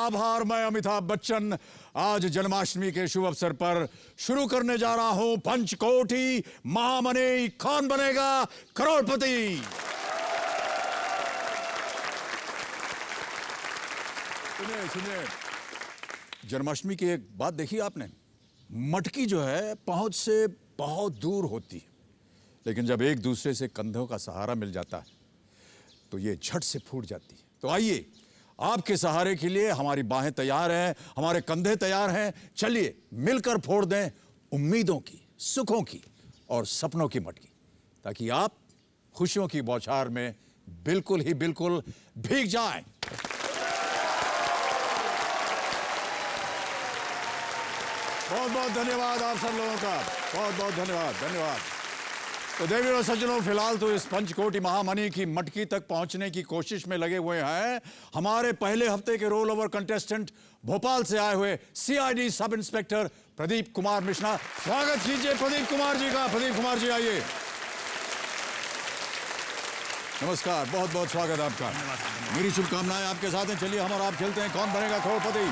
आभार। मैं अमिताभ बच्चन आज जन्माष्टमी के शुभ अवसर पर शुरू करने जा रहा हूं पंचकोटी महामनी कौन बनेगा करोड़पति। सुनिए, जन्माष्टमी की एक बात देखी आपने, मटकी जो है पहुंच से बहुत दूर होती है, लेकिन जब एक दूसरे से कंधों का सहारा मिल जाता है तो ये झट से फूट जाती है। तो आइए, आपके सहारे के लिए हमारी बाहें तैयार हैं, हमारे कंधे तैयार हैं। चलिए मिलकर फोड़ दें उम्मीदों की, सुखों की और सपनों की मटकी, ताकि आप खुशियों की बौछार में बिल्कुल ही बिल्कुल भीग जाएं। बहुत बहुत धन्यवाद आप सब लोगों का, बहुत बहुत धन्यवाद। तो देवी और सज्जनों, फिलहाल तो इस पंचकोटी महामनी की मटकी तक पहुंचने की कोशिश में लगे हुए हैं हमारे पहले हफ्ते के रोल ओवर कंटेस्टेंट भोपाल से आए हुए CID sub inspector Pradeep Kumar Mishra. स्वागत कीजिए प्रदीप कुमार जी का। प्रदीप कुमार जी आइए। नमस्कार, बहुत बहुत स्वागत आपका। मेरी शुभकामनाएं आपके साथ हैं। चलिए हम और आप खेलते हैं कौन बनेगा करोड़पति।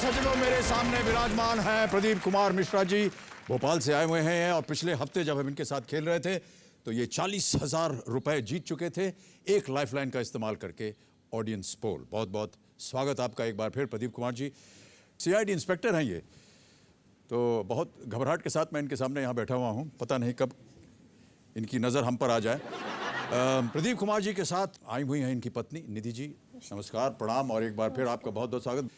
सज्जनों, मेरे सामने विराजमान हैं प्रदीप कुमार मिश्रा जी, भोपाल से आए हुए हैं और पिछले हफ्ते जब हम इनके साथ खेल रहे थे तो ये 40,000 रुपए जीत चुके थे एक लाइफलाइन का इस्तेमाल करके ऑडियंस पोल। बहुत बहुत स्वागत आपका एक बार फिर प्रदीप कुमार जी। सीआईडी इंस्पेक्टर हैं ये, तो बहुत घबराहट के साथ मैं इनके सामने यहाँ बैठा हुआ हूँ, पता नहीं कब इनकी नज़र हम पर आ जाए। प्रदीप कुमार जी के साथ आई हुई हैं इनकी पत्नी निधि जी। नमस्कार, प्रणाम और एक बार फिर आपका बहुत बहुत स्वागत।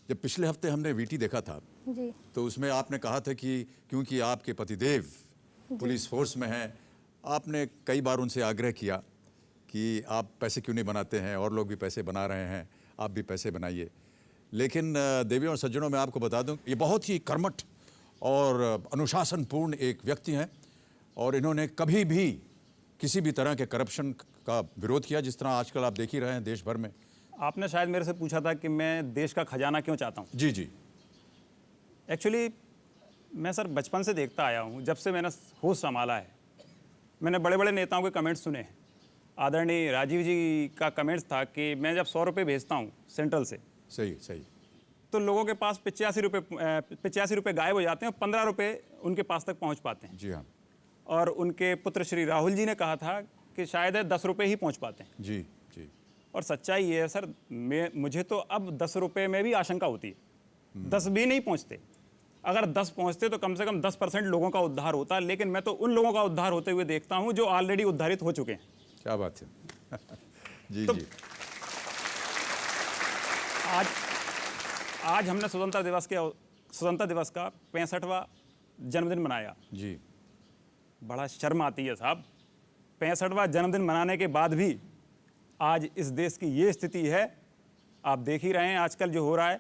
जब पिछले हफ्ते हमने वीटी देखा था जी, तो उसमें आपने कहा था कि क्योंकि आपके पतिदेव पुलिस फोर्स में हैं, आपने कई बार उनसे आग्रह किया कि आप पैसे क्यों नहीं बनाते हैं, और लोग भी पैसे बना रहे हैं, आप भी पैसे बनाइए। लेकिन देवियों और सज्जनों, मैं आपको बता दूं, ये बहुत ही कर्मठ और अनुशासनपूर्ण एक व्यक्ति हैं और इन्होंने कभी भी किसी भी तरह के करप्शन का विरोध किया, जिस तरह आजकल आप देख ही रहे हैं देश भर में। आपने शायद मेरे से पूछा था कि मैं देश का खजाना क्यों चाहता हूँ। जी जी। एक्चुअली मैं सर बचपन से देखता आया हूँ, जब से मैंने होश संभाला है। मैंने बड़े बड़े नेताओं के कमेंट्स सुने हैं। आदरणीय राजीव जी का कमेंट्स था कि मैं जब 100 रुपये भेजता हूँ सेंट्रल से, सही, तो लोगों के पास 85 रुपये गायब हो जाते हैं और 15 रुपये उनके पास तक पहुँच पाते हैं। जी हाँ। और उनके पुत्र श्री राहुल जी ने कहा था कि शायद 10 रुपये ही पहुँच पाते हैं। जी जी। और सच्चाई ये है सर, मुझे तो अब 10 रुपये में भी आशंका होती है। 10 भी नहीं पहुंचते, अगर 10 पहुंचते तो कम से कम 10% लोगों का उद्धार होता, लेकिन मैं तो उन लोगों का उद्धार होते हुए देखता हूं जो ऑलरेडी उद्धारित हो चुके हैं। क्या बात है। जी तो जी। आज हमने स्वतंत्रता दिवस का 65वां जन्मदिन मनाया जी। बड़ा शर्म आती है साहब, 65वां जन्मदिन मनाने के बाद भी आज इस देश की ये स्थिति है। आप देख ही रहे हैं आजकल जो हो रहा है।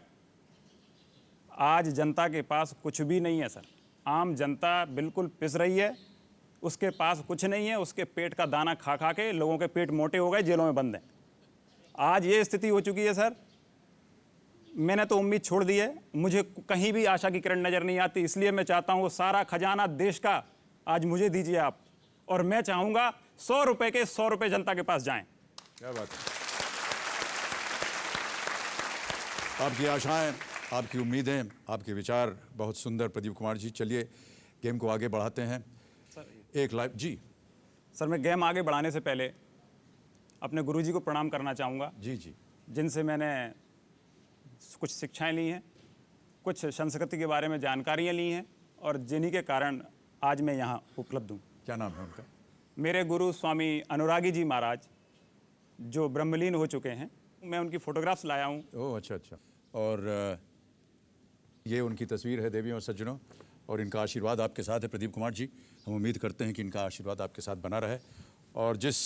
आज जनता के पास कुछ भी नहीं है सर। आम जनता बिल्कुल पिस रही है, उसके पास कुछ नहीं है। उसके पेट का दाना खा खा के लोगों के पेट मोटे हो गए, जेलों में बंद हैं। आज ये स्थिति हो चुकी है सर। मैंने तो उम्मीद छोड़ दी है, मुझे कहीं भी आशा की किरण नज़र नहीं आती। इसलिए मैं चाहता हूँ वो सारा खजाना देश का आज मुझे दीजिए आप, और मैं चाहूँगा 100 रुपये के 100 रुपये जनता के पास जाएँ। क्या बात है। आपकी आशाएं, आपकी उम्मीदें, आपके विचार बहुत सुंदर प्रदीप कुमार जी। चलिए गेम को आगे बढ़ाते हैं। सर एक लाइव जी। सर मैं गेम आगे बढ़ाने से पहले अपने गुरुजी को प्रणाम करना चाहूँगा। जी जी। जिनसे मैंने कुछ शिक्षाएं ली हैं, कुछ संस्कृति के बारे में जानकारियाँ ली हैं, और जिन्हीं के कारण आज मैं यहाँ उपलब्ध हूँ। क्या नाम है उनका? मेरे गुरु स्वामी अनुरागी जी महाराज, जो ब्रह्मलीन हो चुके हैं। मैं उनकी फ़ोटोग्राफ्स लाया हूँ। ओह अच्छा। और ये उनकी तस्वीर है देवियों और सज्जनों, और इनका आशीर्वाद आपके साथ है प्रदीप कुमार जी। हम उम्मीद करते हैं कि इनका आशीर्वाद आपके साथ बना रहे और जिस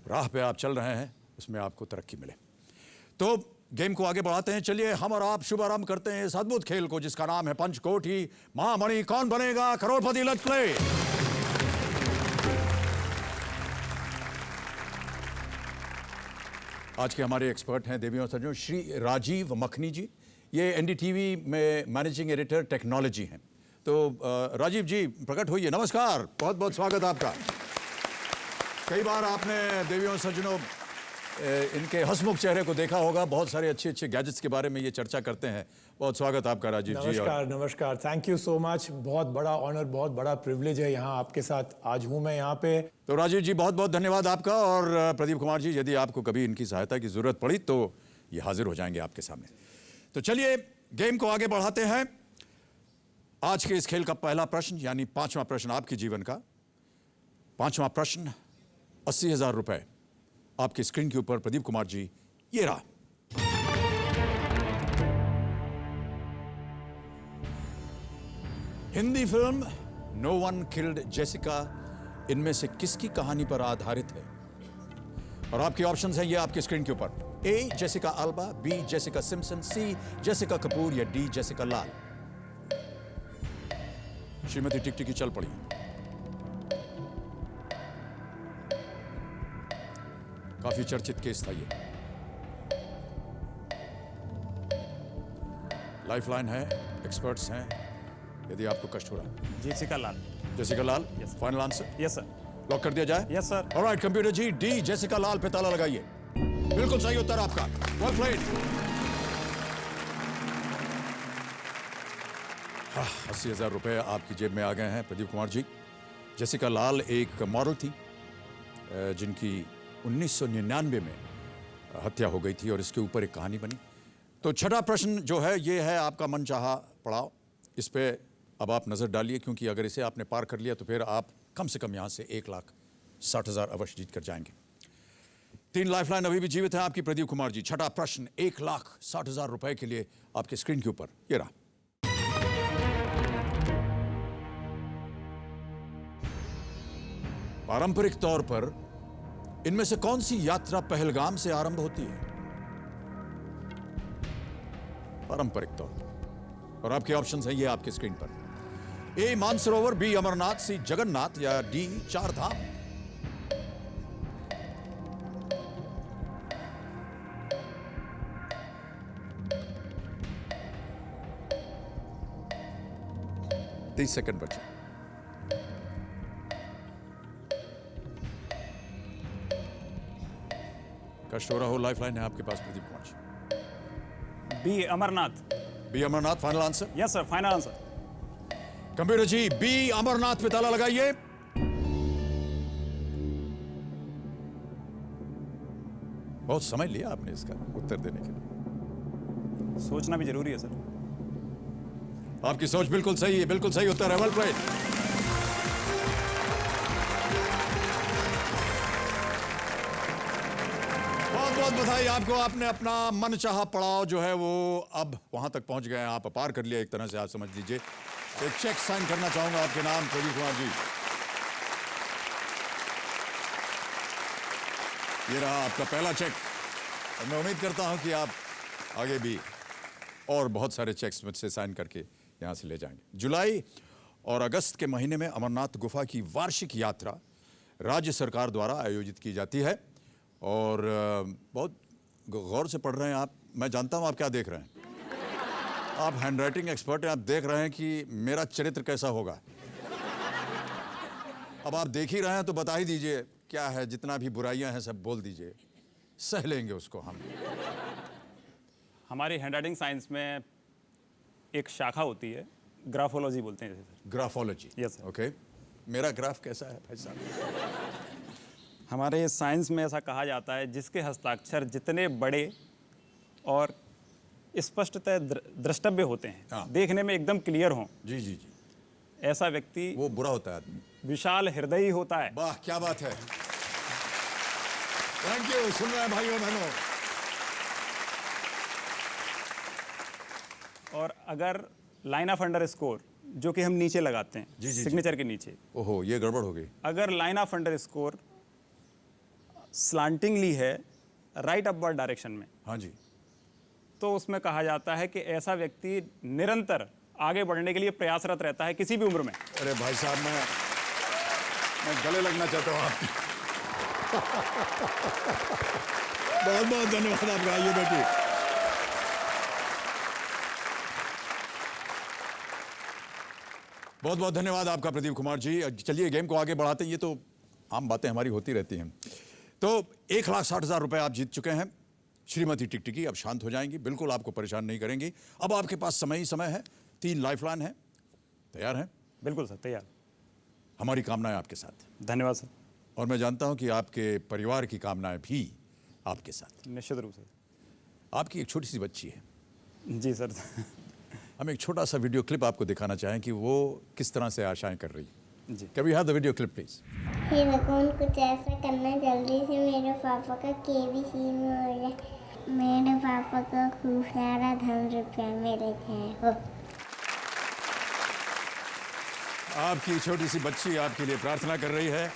राह पे आप चल रहे हैं उसमें आपको तरक्की मिले। तो गेम को आगे बढ़ाते हैं। चलिए हम और आप शुभारंभ करते हैं इस अद्भुत खेल को जिसका नाम है पंचकोटी महामनी कौन बनेगा करोड़पति। Let's play. आज के हमारे एक्सपर्ट हैं देवियों और सज्जनों श्री राजीव मखनी जी। ये एनडीटीवी में मैनेजिंग एडिटर टेक्नोलॉजी हैं। तो राजीव जी प्रकट होइए। नमस्कार, बहुत बहुत स्वागत आपका। कई बार आपने देवियों सज्जनों इनके हंसमुख चेहरे को देखा होगा, बहुत सारे अच्छे अच्छे गैजेट्स के बारे में ये चर्चा करते हैं। बहुत स्वागत आपका राजीव जी। नमस्कार नमस्कार, थैंक यू सो मच। बहुत बड़ा ऑनर, बहुत बड़ा प्रिविलेज है यहाँ आपके साथ आज हूँ मैं यहाँ पे। तो राजीव जी बहुत बहुत धन्यवाद आपका। और प्रदीप कुमार जी, यदि आपको कभी इनकी सहायता की जरूरत पड़ी तो ये हाजिर हो जाएंगे आपके सामने। तो चलिए गेम को आगे बढ़ाते हैं। आज के इस खेल का पहला प्रश्न यानी 5वां प्रश्न आपके जीवन का। 5वां प्रश्न 80,000 रुपए आपकी स्क्रीन के ऊपर। प्रदीप कुमार जी, ये रहा। Hindi film no one killed Jessica इनमें से किसकी कहानी पर आधारित है? और आपके ऑप्शंस हैं ये आपके स्क्रीन के ऊपर। A Jessica Alba, B Jessica Simpson, C Jessica Kapoor या डी जेसिका लाल। श्रीमती टिकटिकी चल पड़ी। काफी चर्चित केस था ये। लाइफलाइन है, एक्सपर्ट्स हैं, यदि आपको कष्ट हो रहा। जेसिका लाल। जेसिका लाल, Yes, sir. Final answer? Yes sir. Lock कर दिया जाए? Yes sir. Alright computer ji, D Jessica लाल पे ताला लगाइए। बिल्कुल सही उत्तर आपका। Well played. 80,000 रुपए आपकी जेब में आ गए हैं प्रदीप कुमार जी। जेसिका लाल एक मॉडल थी जिनकी 1999 में हत्या हो गई थी और इसके ऊपर एक कहानी बनी। तो छठा प्रश्न जो है ये है आपका मनचाहा पड़ाव। इस पे अब आप नजर डालिए, क्योंकि अगर इसे आपने पार कर लिया तो फिर आप कम से कम यहां से 1,60,000 अवश्य जीत कर जाएंगे। 3 लाइफलाइन अभी भी जीवित है आपकी प्रदीप कुमार जी। छठा प्रश्न 1,60,000 रुपए के लिए आपके स्क्रीन के ऊपर ये रहा। पारंपरिक तौर पर इनमें से कौन सी यात्रा पहलगाम से आरंभ होती है? पारंपरिक तौर पर। और आपके ऑप्शंस हैं ये आपके स्क्रीन पर। ए मानसरोवर, बी अमरनाथ, सी जगन्नाथ या डी 4 धाम। तीस सेकंड बचे। कष्ट हो रहा हो, लाइफलाइन है आपके पास Pradeep Kumar ji. B Amarnath. B Amarnath final answer? Yes sir, final answer. Computer ji, B Amarnath पे ताला लगाइए। बहुत समय लिया आपने इसका उत्तर देने के लिए। सोचना भी जरूरी है सर। आपकी सोच बिल्कुल सही है, बिल्कुल सही उत्तर है। Well played. बहुत बहुत बधाई आपको, आपने अपना मनचाहा पड़ाव जो है वो अब वहां तक पहुंच गए हैं। आप पार कर लिया एक तरह से, आप समझ लीजिए। एक चेक साइन करना चाहूंगा आपके नाम प्रदीप कुमार जी। ये रहा आपका पहला चेक। और मैं उम्मीद करता हूं कि आप आगे भी और बहुत सारे चेक्स मुझसे साइन करके यहाँ से ले जाएंगे। जुलाई और अगस्त के महीने में अमरनाथ गुफा की वार्षिक यात्रा राज्य सरकार द्वारा आयोजित की जाती है। और बहुत गौर से पढ़ रहे हैं आप। मैं जानता हूँ आप क्या देख रहे हैं। आप हैंडराइटिंग एक्सपर्ट हैं, आप देख रहे हैं कि मेरा चरित्र कैसा होगा। अब आप देख ही रहे हैं तो बता ही दीजिए क्या है। जितना भी बुराइयां हैं सब बोल दीजिए, सह लेंगे उसको हम। हमारी हैंडराइटिंग साइंस में एक शाखा होती है, ग्राफोलॉजी बोलते हैं जैसे। ग्राफोलॉजी? Yes, sir. ओके। मेरा ग्राफ कैसा है भाई साहब? हमारे साइंस में ऐसा कहा जाता है, जिसके हस्ताक्षर जितने बड़े और स्पष्टतः द्रष्टव्य होते हैं, हाँ। देखने में एकदम क्लियर हों, जी जी जी। ऐसा व्यक्ति वो बुरा होता है आदमी। विशाल हृदयी होता है। वाह क्या बात है। Thank you. सुन रहे हैं भाइयों बहनों। और अगर लाइन ऑफ अंडर स्कोर जो कि हम नीचे लगाते हैं, जी, जी, सिग्नेचर के नीचे, ओहो ये गड़बड़ हो गई। अगर लाइन ऑफ अंडर स्कोर स्लांटिंगली है राइट अपवर्ड डायरेक्शन में, हाँ जी। तो उसमें कहा जाता है कि ऐसा व्यक्ति निरंतर आगे बढ़ने के लिए प्रयासरत रहता है किसी भी उम्र में। अरे भाई साहब मैं गले लगना चाहता हूँ आपके। बहुत बहुत धन्यवाद आपका। आइए बैठिए। बहुत बहुत धन्यवाद आपका प्रदीप कुमार जी। चलिए गेम को आगे बढ़ाते हैं, ये तो आम बातें हमारी होती रहती हैं। तो 1,60,000 रुपए आप जीत चुके हैं। श्रीमती टिकटिकी अब शांत हो जाएंगी, बिल्कुल आपको परेशान नहीं करेंगी। अब आपके पास समय ही समय है, 3 लाइफलाइन है। तैयार हैं? बिल्कुल सर, तैयार। हमारी कामनाएं आपके साथ। धन्यवाद सर। और मैं जानता हूं कि आपके परिवार की कामनाएं भी आपके साथ। निश्चित रूप से। आपकी एक छोटी सी बच्ची है, जी सर। हम एक छोटा सा वीडियो क्लिप आपको दिखाना चाहें कि वो किस तरह से आशाएं कर रही है। जी। Can we have the video clip please? हे भगवान, कुछ ऐसा करना जल्दी से, मेरे पापा का केबीसी में हो जाए, मेरे पापा को खूब सारा धन रुपया मिल जाए हो। आपकी छोटी सी बच्ची आपके लिए प्रार्थना कर रही है।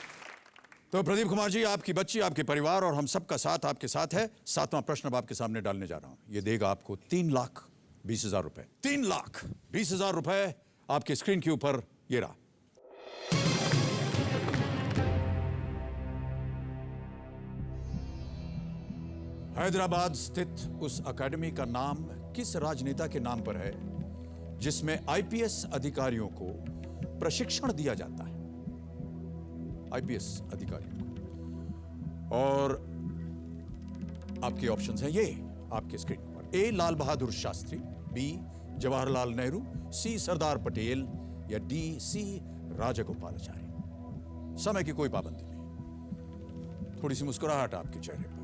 तो प्रदीप कुमार जी, आपकी बच्ची, आपके परिवार और हम सबका साथ आपके साथ है। 7वां प्रश्न अब आपके सामने डालने जा रहा हूं। ये देगा आपको 3,20,000 रुपए। 3,20,000 रुपए आपके स्क्रीन के ऊपर ये रहा। हैदराबाद स्थित उस अकेडमी का नाम किस राजनेता के नाम पर है जिसमें आईपीएस अधिकारियों को प्रशिक्षण दिया जाता है? आईपीएस अधिकारियों को। और आपके ऑप्शंस हैं ये आपके स्क्रीन पर। ए लाल बहादुर शास्त्री, बी जवाहरलाल नेहरू, सी सरदार पटेल या डी सी राजागोपालाचारी। समय की कोई पाबंदी नहीं। थोड़ी सी मुस्कुराहट आपके चेहरे पर।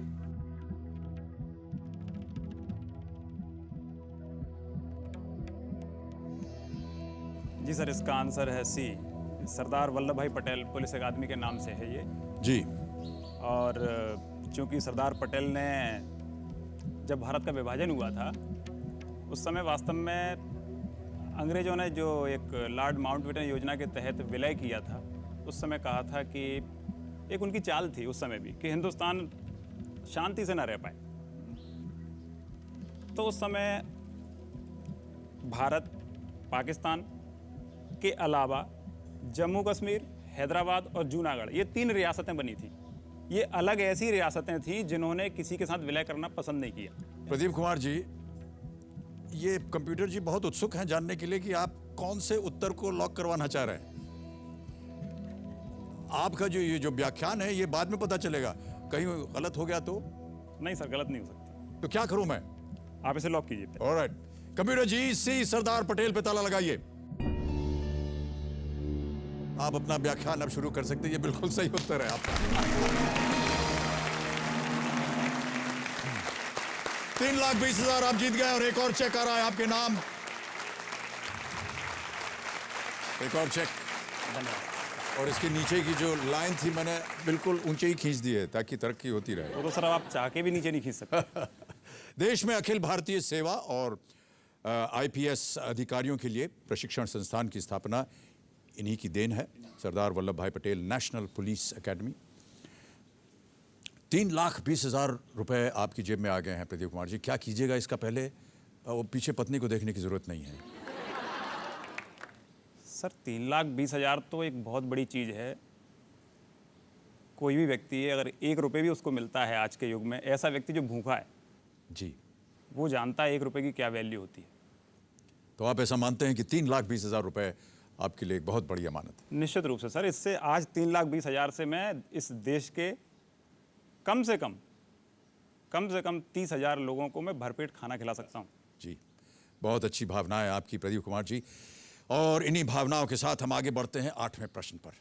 जी सर, इसका आंसर है सी, सरदार वल्लभ भाई पटेल पुलिस अकादमी के नाम से है ये। जी। और चूंकि सरदार पटेल ने जब भारत का विभाजन हुआ था उस समय वास्तव में अंग्रेजों ने जो एक लॉर्ड माउंटबेटन योजना के तहत विलय किया था, उस समय कहा था कि एक उनकी चाल थी उस समय भी कि हिंदुस्तान शांति से न रह पाए। तो उस समय भारत, पाकिस्तान के अलावा जम्मू कश्मीर, हैदराबाद और जूनागढ़, ये 3 रियासतें बनी थी। ये अलग ऐसी रियासतें थीं जिन्होंने किसी के साथ विलय करना पसंद नहीं किया। प्रदीप कुमार जी, ये कंप्यूटर जी बहुत उत्सुक हैं जानने के लिए कि आप कौन से उत्तर को लॉक करवाना चाह रहे हैं। आपका जो ये जो व्याख्यान है ये बाद में पता चलेगा, कहीं गलत हो गया तो? नहीं सर, गलत नहीं हो सकता। तो क्या करूं मैं? आप इसे लॉक कीजिए। ऑलराइट, कंप्यूटर जी, सी सरदार पटेल पे ताला लगाइए। आप अपना व्याख्यान अब शुरू कर सकते हैं। ये बिल्कुल सही उत्तर है आपका। 3,20,000 आप जीत गए और एक और चेक आ रहा है आपके नाम। एक और चेक। धन्यवाद। और इसके नीचे की जो लाइन थी मैंने बिल्कुल ऊंचे ही खींच दी है ताकि तरक्की होती रहे। तो सर आप चाह के भी नीचे नहीं खींच सकते। देश में अखिल भारतीय सेवा और आईपीएस अधिकारियों के लिए प्रशिक्षण संस्थान की स्थापना इन्हीं की देन है, सरदार वल्लभ भाई पटेल नेशनल पुलिस एकेडमी। 3,20,000 रुपए आपकी जेब में आ गए हैं प्रदीप कुमार जी। क्या कीजिएगा इसका? पहले वो पीछे पत्नी को देखने की जरूरत नहीं है। सर 3,20,000 तो एक बहुत बड़ी चीज़ है। कोई भी व्यक्ति है, अगर 1 रुपये भी उसको मिलता है आज के युग में, ऐसा व्यक्ति जो भूखा है जी, वो जानता है 1 रुपये की क्या वैल्यू होती है। तो आप ऐसा मानते हैं कि 3,20,000 रुपए आपके लिए एक बहुत बड़ी अमानत है? निश्चित रूप से सर। इससे आज 3,20,000 से मैं इस देश के कम से कम 30,000 लोगों को मैं भरपेट खाना खिला सकता हूँ। जी, बहुत अच्छी भावना है आपकी प्रदीप कुमार जी। और इन्हीं भावनाओं के साथ हम आगे बढ़ते हैं 8वें प्रश्न पर।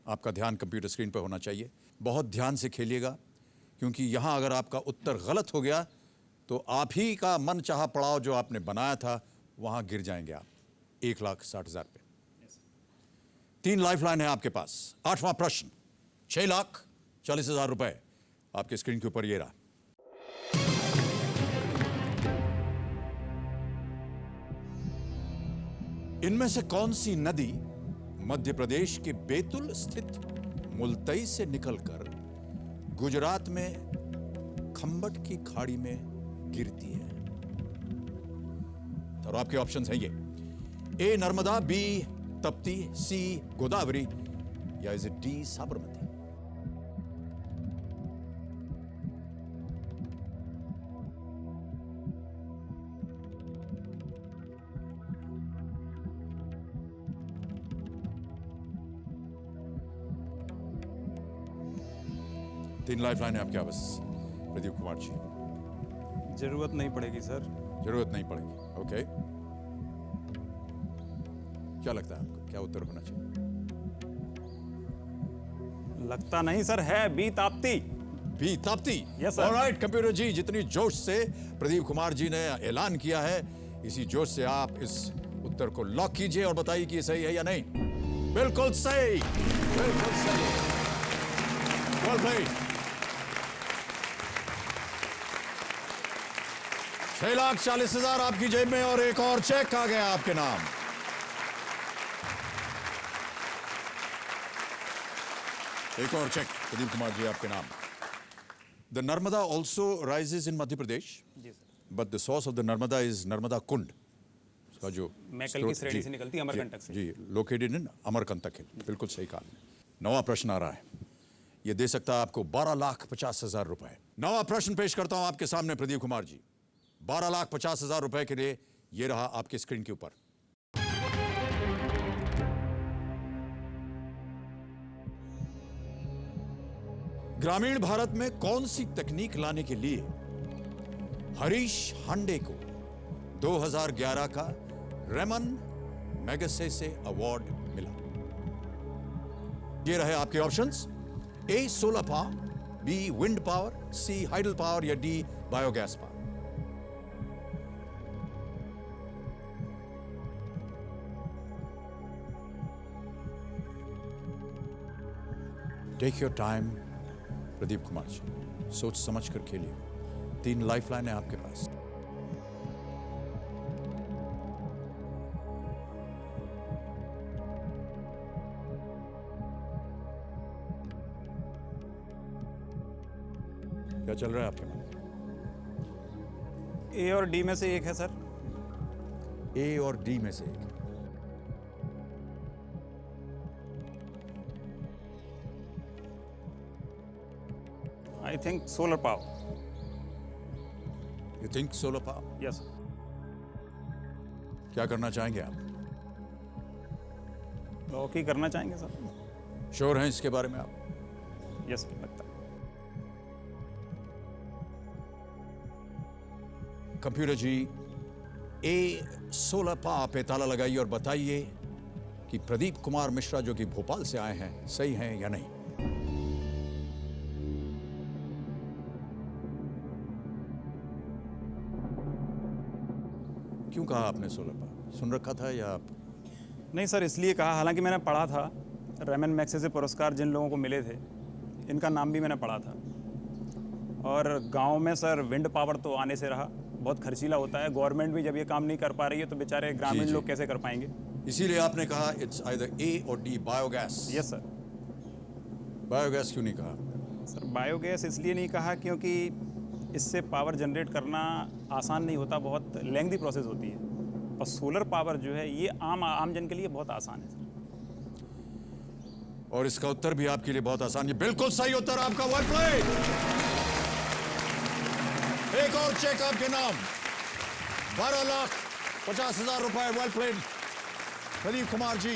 आपका ध्यान कंप्यूटर स्क्रीन पर होना चाहिए। बहुत ध्यान से खेलिएगा, क्योंकि यहाँ अगर आपका उत्तर गलत हो गया तो आप ही का मन चाहा पड़ाव जो आपने बनाया था वहाँ गिर जाएंगे आप। 1,60,000 पे 3 लाइफलाइन है आपके पास। 8वां प्रश्न, 6,40,000 रुपए आपके स्क्रीन के ऊपर ये रहा। इनमें से कौन सी नदी मध्य प्रदेश के बैतूल स्थित मुल्तई से निकलकर गुजरात में खंबट की खाड़ी में गिरती है? और आपके ऑप्शंस हैं ये। ए नर्मदा, बी तप्ती, सी गोदावरी या इज इट डी साबरमती? तीन लाइफलाइन है आपके पास प्रदीप कुमार जी। जरूरत नहीं पड़ेगी सर। जरूरत नहीं पड़ेगी, ओके। क्या लगता है आपको, क्या उत्तर होना चाहिए? लगता नहीं सर, है B Tapti. B Tapti. Yes, sir. Alright computer ji, जितनी जोश से प्रदीप कुमार जी ने ऐलान किया है, इसी जोश से आप इस उत्तर को लॉक कीजिए और बताइए कि ये सही है या नहीं। बिल्कुल सही, बिल्कुल सही। Well played. 6,40,000 आपकी जेब में और एक और चेक आ गया आपके नाम। एक और चेक प्रदीप कुमार जी आपके नाम। The Narmada also rises in Madhya Pradesh, जी sir. But the source of the Narmada is Narmada Kund. उसका जो मैकल की श्रेणी से निकलती है, अमरकंटक से। जी, लोकेटेड इन अमरकंटक हिल। बिल्कुल सही कहा। नवा प्रश्न आ रहा है, यह दे सकता है आपको 12,50,000 रुपए। नवा प्रश्न पेश करता हूं आपके सामने प्रदीप कुमार जी। 12,50,000 रुपए के लिए यह रहा आपके स्क्रीन के ऊपर। ग्रामीण भारत में कौन सी तकनीक लाने के लिए हरीश हांडे को 2011 का रेमन मैगसेसे अवार्ड मिला? ये रहे आपके options. A solar power, B wind power, C hydel power या D biogas power. Take your time Pradeep Kumar ji, सोच समझ कर खेलिए। 3 लाइफलाइन है आपके पास। क्या चल रहा है आपके मन? ए और डी में से एक है सर। ए और डी में से एक है। I think solar power. You think solar power? Yes. क्या करना चाहेंगे आप? लॉक ही करना चाहेंगे सर। श्योर हैं इसके बारे में आप? यस लगता है। कंप्यूटर जी, ए सोलर पावर पे ताला लगाइए और बताइए कि प्रदीप कुमार मिश्रा जो कि भोपाल से आए हैं, सही हैं या नहीं। क्यों कहा आपने सोलर पावर? सुन रखा था या आप? नहीं सर, इसलिए कहा, हालांकि मैंने पढ़ा था रेमन मैगसेसे पुरस्कार जिन लोगों को मिले थे, इनका नाम भी मैंने पढ़ा था। और गांव में सर विंड पावर तो आने से रहा, बहुत खर्चीला होता है। गवर्नमेंट भी जब ये काम नहीं कर पा रही है तो बेचारे ग्रामीण जी। लोग कैसे कर पाएंगे। इसीलिए आपने कहा इट्स आइदर ए और D biogas. Yes sir. Biogas क्यों नहीं कहा? सर बायोगैस इसलिए नहीं कहा क्योंकि इससे पावर जनरेट करना आसान नहीं होता, बहुत लेंथी प्रोसेस होती है। और सोलर पावर जो है ये आम जन के लिए बहुत आसान है सर। और इसका उत्तर भी आपके लिए बहुत आसान है। बिल्कुल सही उत्तर आपका। Well played. एक और चेक आपके नाम, 12,50,000 रुपए। Well played Pradeep Kumar ji.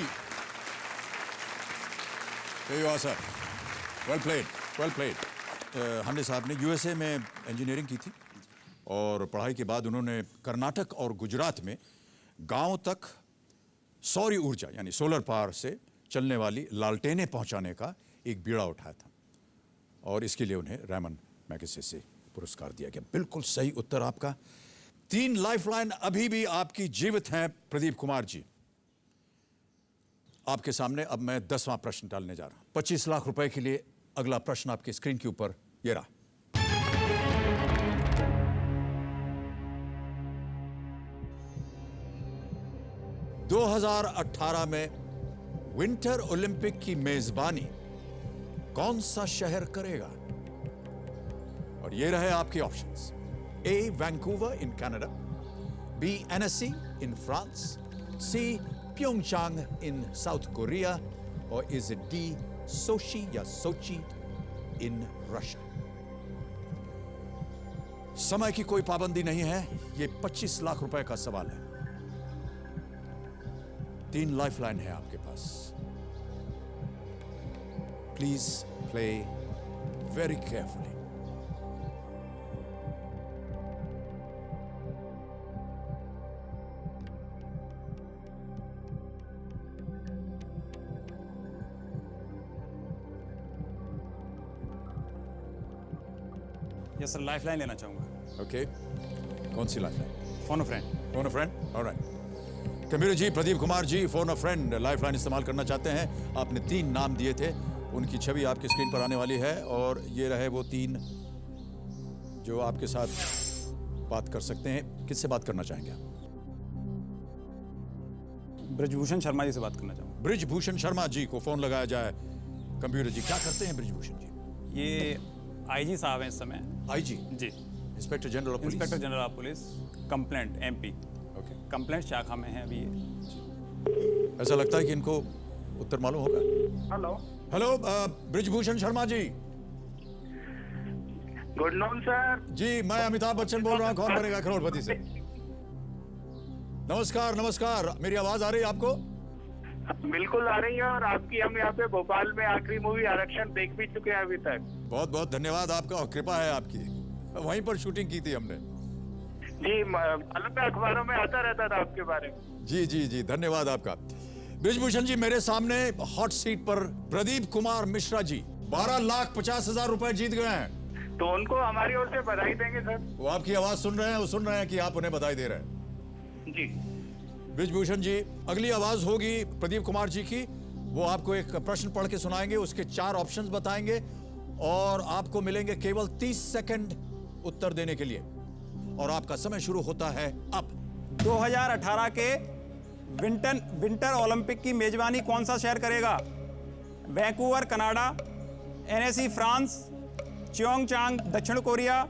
Sir well played, well played. Hande साहब ने यूएसए में इंजीनियरिंग की थी और पढ़ाई के बाद उन्होंने कर्नाटक और गुजरात में गांव तक सौर ऊर्जा यानी सोलर पावर से चलने वाली लालटेनें पहुंचाने का एक बीड़ा उठाया था और इसके लिए उन्हें रेमन मैगसेसे पुरस्कार दिया गया। बिल्कुल सही उत्तर आपका। 3 लाइफलाइन अभी भी आपकी जीवित हैं प्रदीप कुमार जी। आपके सामने अब मैं 10वां प्रश्न डालने जा रहा हूं। 25 लाख रुपए के लिए अगला प्रश्न आपके स्क्रीन के ऊपर ये रहा। – 2018 में विंटर ओलंपिक की मेजबानी कौन सा शहर करेगा? और ये रहे आपके options. A Vancouver in Canada, B Annecy in France, C Pyeongchang in South Korea, और इज इट डी सोशी या सोची इन रशिया? समय की कोई पाबंदी नहीं है, ये 25 लाख रुपए का सवाल है। 3 लाइफलाइन है आपके पास। Please play very carefully. Yes sir, life line लेना चाहूँगा। Okay. कौन सी lifeline? Phone a friend. Phone a friend? Alright. Computer ji, Pradeep Kumar ji phone a friend lifeline इस्तेमाल करना चाहते हैं। आपने 3 नाम दिए थे, उनकी छवि आपकी स्क्रीन पर आने वाली है और ये रहे वो 3 जो आपके साथ बात कर सकते हैं। किससे बात करना चाहेंगे आप? ब्रजभूषण शर्मा जी से बात करना चाहूँगा। ब्रिजभूषण शर्मा जी को फोन लगाया जाए। कंप्यूटर जी, क्या करते हैं ब्रिजभूषण जी? ये आईजी साहब हैं इस समय। IG, ji, inspector general of police. Inspector general of police, complaint MP, okay. Complaint शाखा में है अभी ये। ऐसा लगता है कि इनको उत्तर मालूम होगा। Hello, hello Brijbhushan Sharma ji. Good noon sir. जी, मैं अमिताभ बच्चन बोल रहा हूँ, कौन बनेगा करोड़पति से। नमस्कार नमस्कार, मेरी आवाज आ रही है आपको? बिल्कुल आ रही है और आपकी हम यहाँ पे भोपाल में आखिरी मूवी आरक्षण देख भी चुके हैं अभी तक। बहुत बहुत धन्यवाद आपका और कृपा है आपकी। वहीं पर शूटिंग की थी हमने। जी, मालूम है, अखबारों में आता रहता था आपके बारे में। जी जी जी, धन्यवाद आपका। ब्रिजभूषण जी, मेरे सामने हॉट सीट पर प्रदीप कुमार मिश्रा जी 12,50,000 रुपए जीत गए हैं। तो उनको हमारी ओर से बधाई देंगे सर। वो आपकी आवाज सुन रहे हैं, वो सुन रहे हैं कि आप उन्हें बधाई दे रहे हैं। जी ब्रिजभूषण जी, अगली आवाज होगी प्रदीप कुमार जी की। वो आपको एक प्रश्न पढ़ के सुनाएंगे, उसके 4 ऑप्शंस बताएंगे और आपको मिलेंगे केवल 30 सेकंड उत्तर देने के लिए और आपका समय शुरू होता है अब। 2018 के विंटर ओलंपिक की मेजबानी कौन सा शहर करेगा? वैंकूवर कनाडा, एनएसी फ्रांस, च्योंगचांग दक्षिण कोरिया,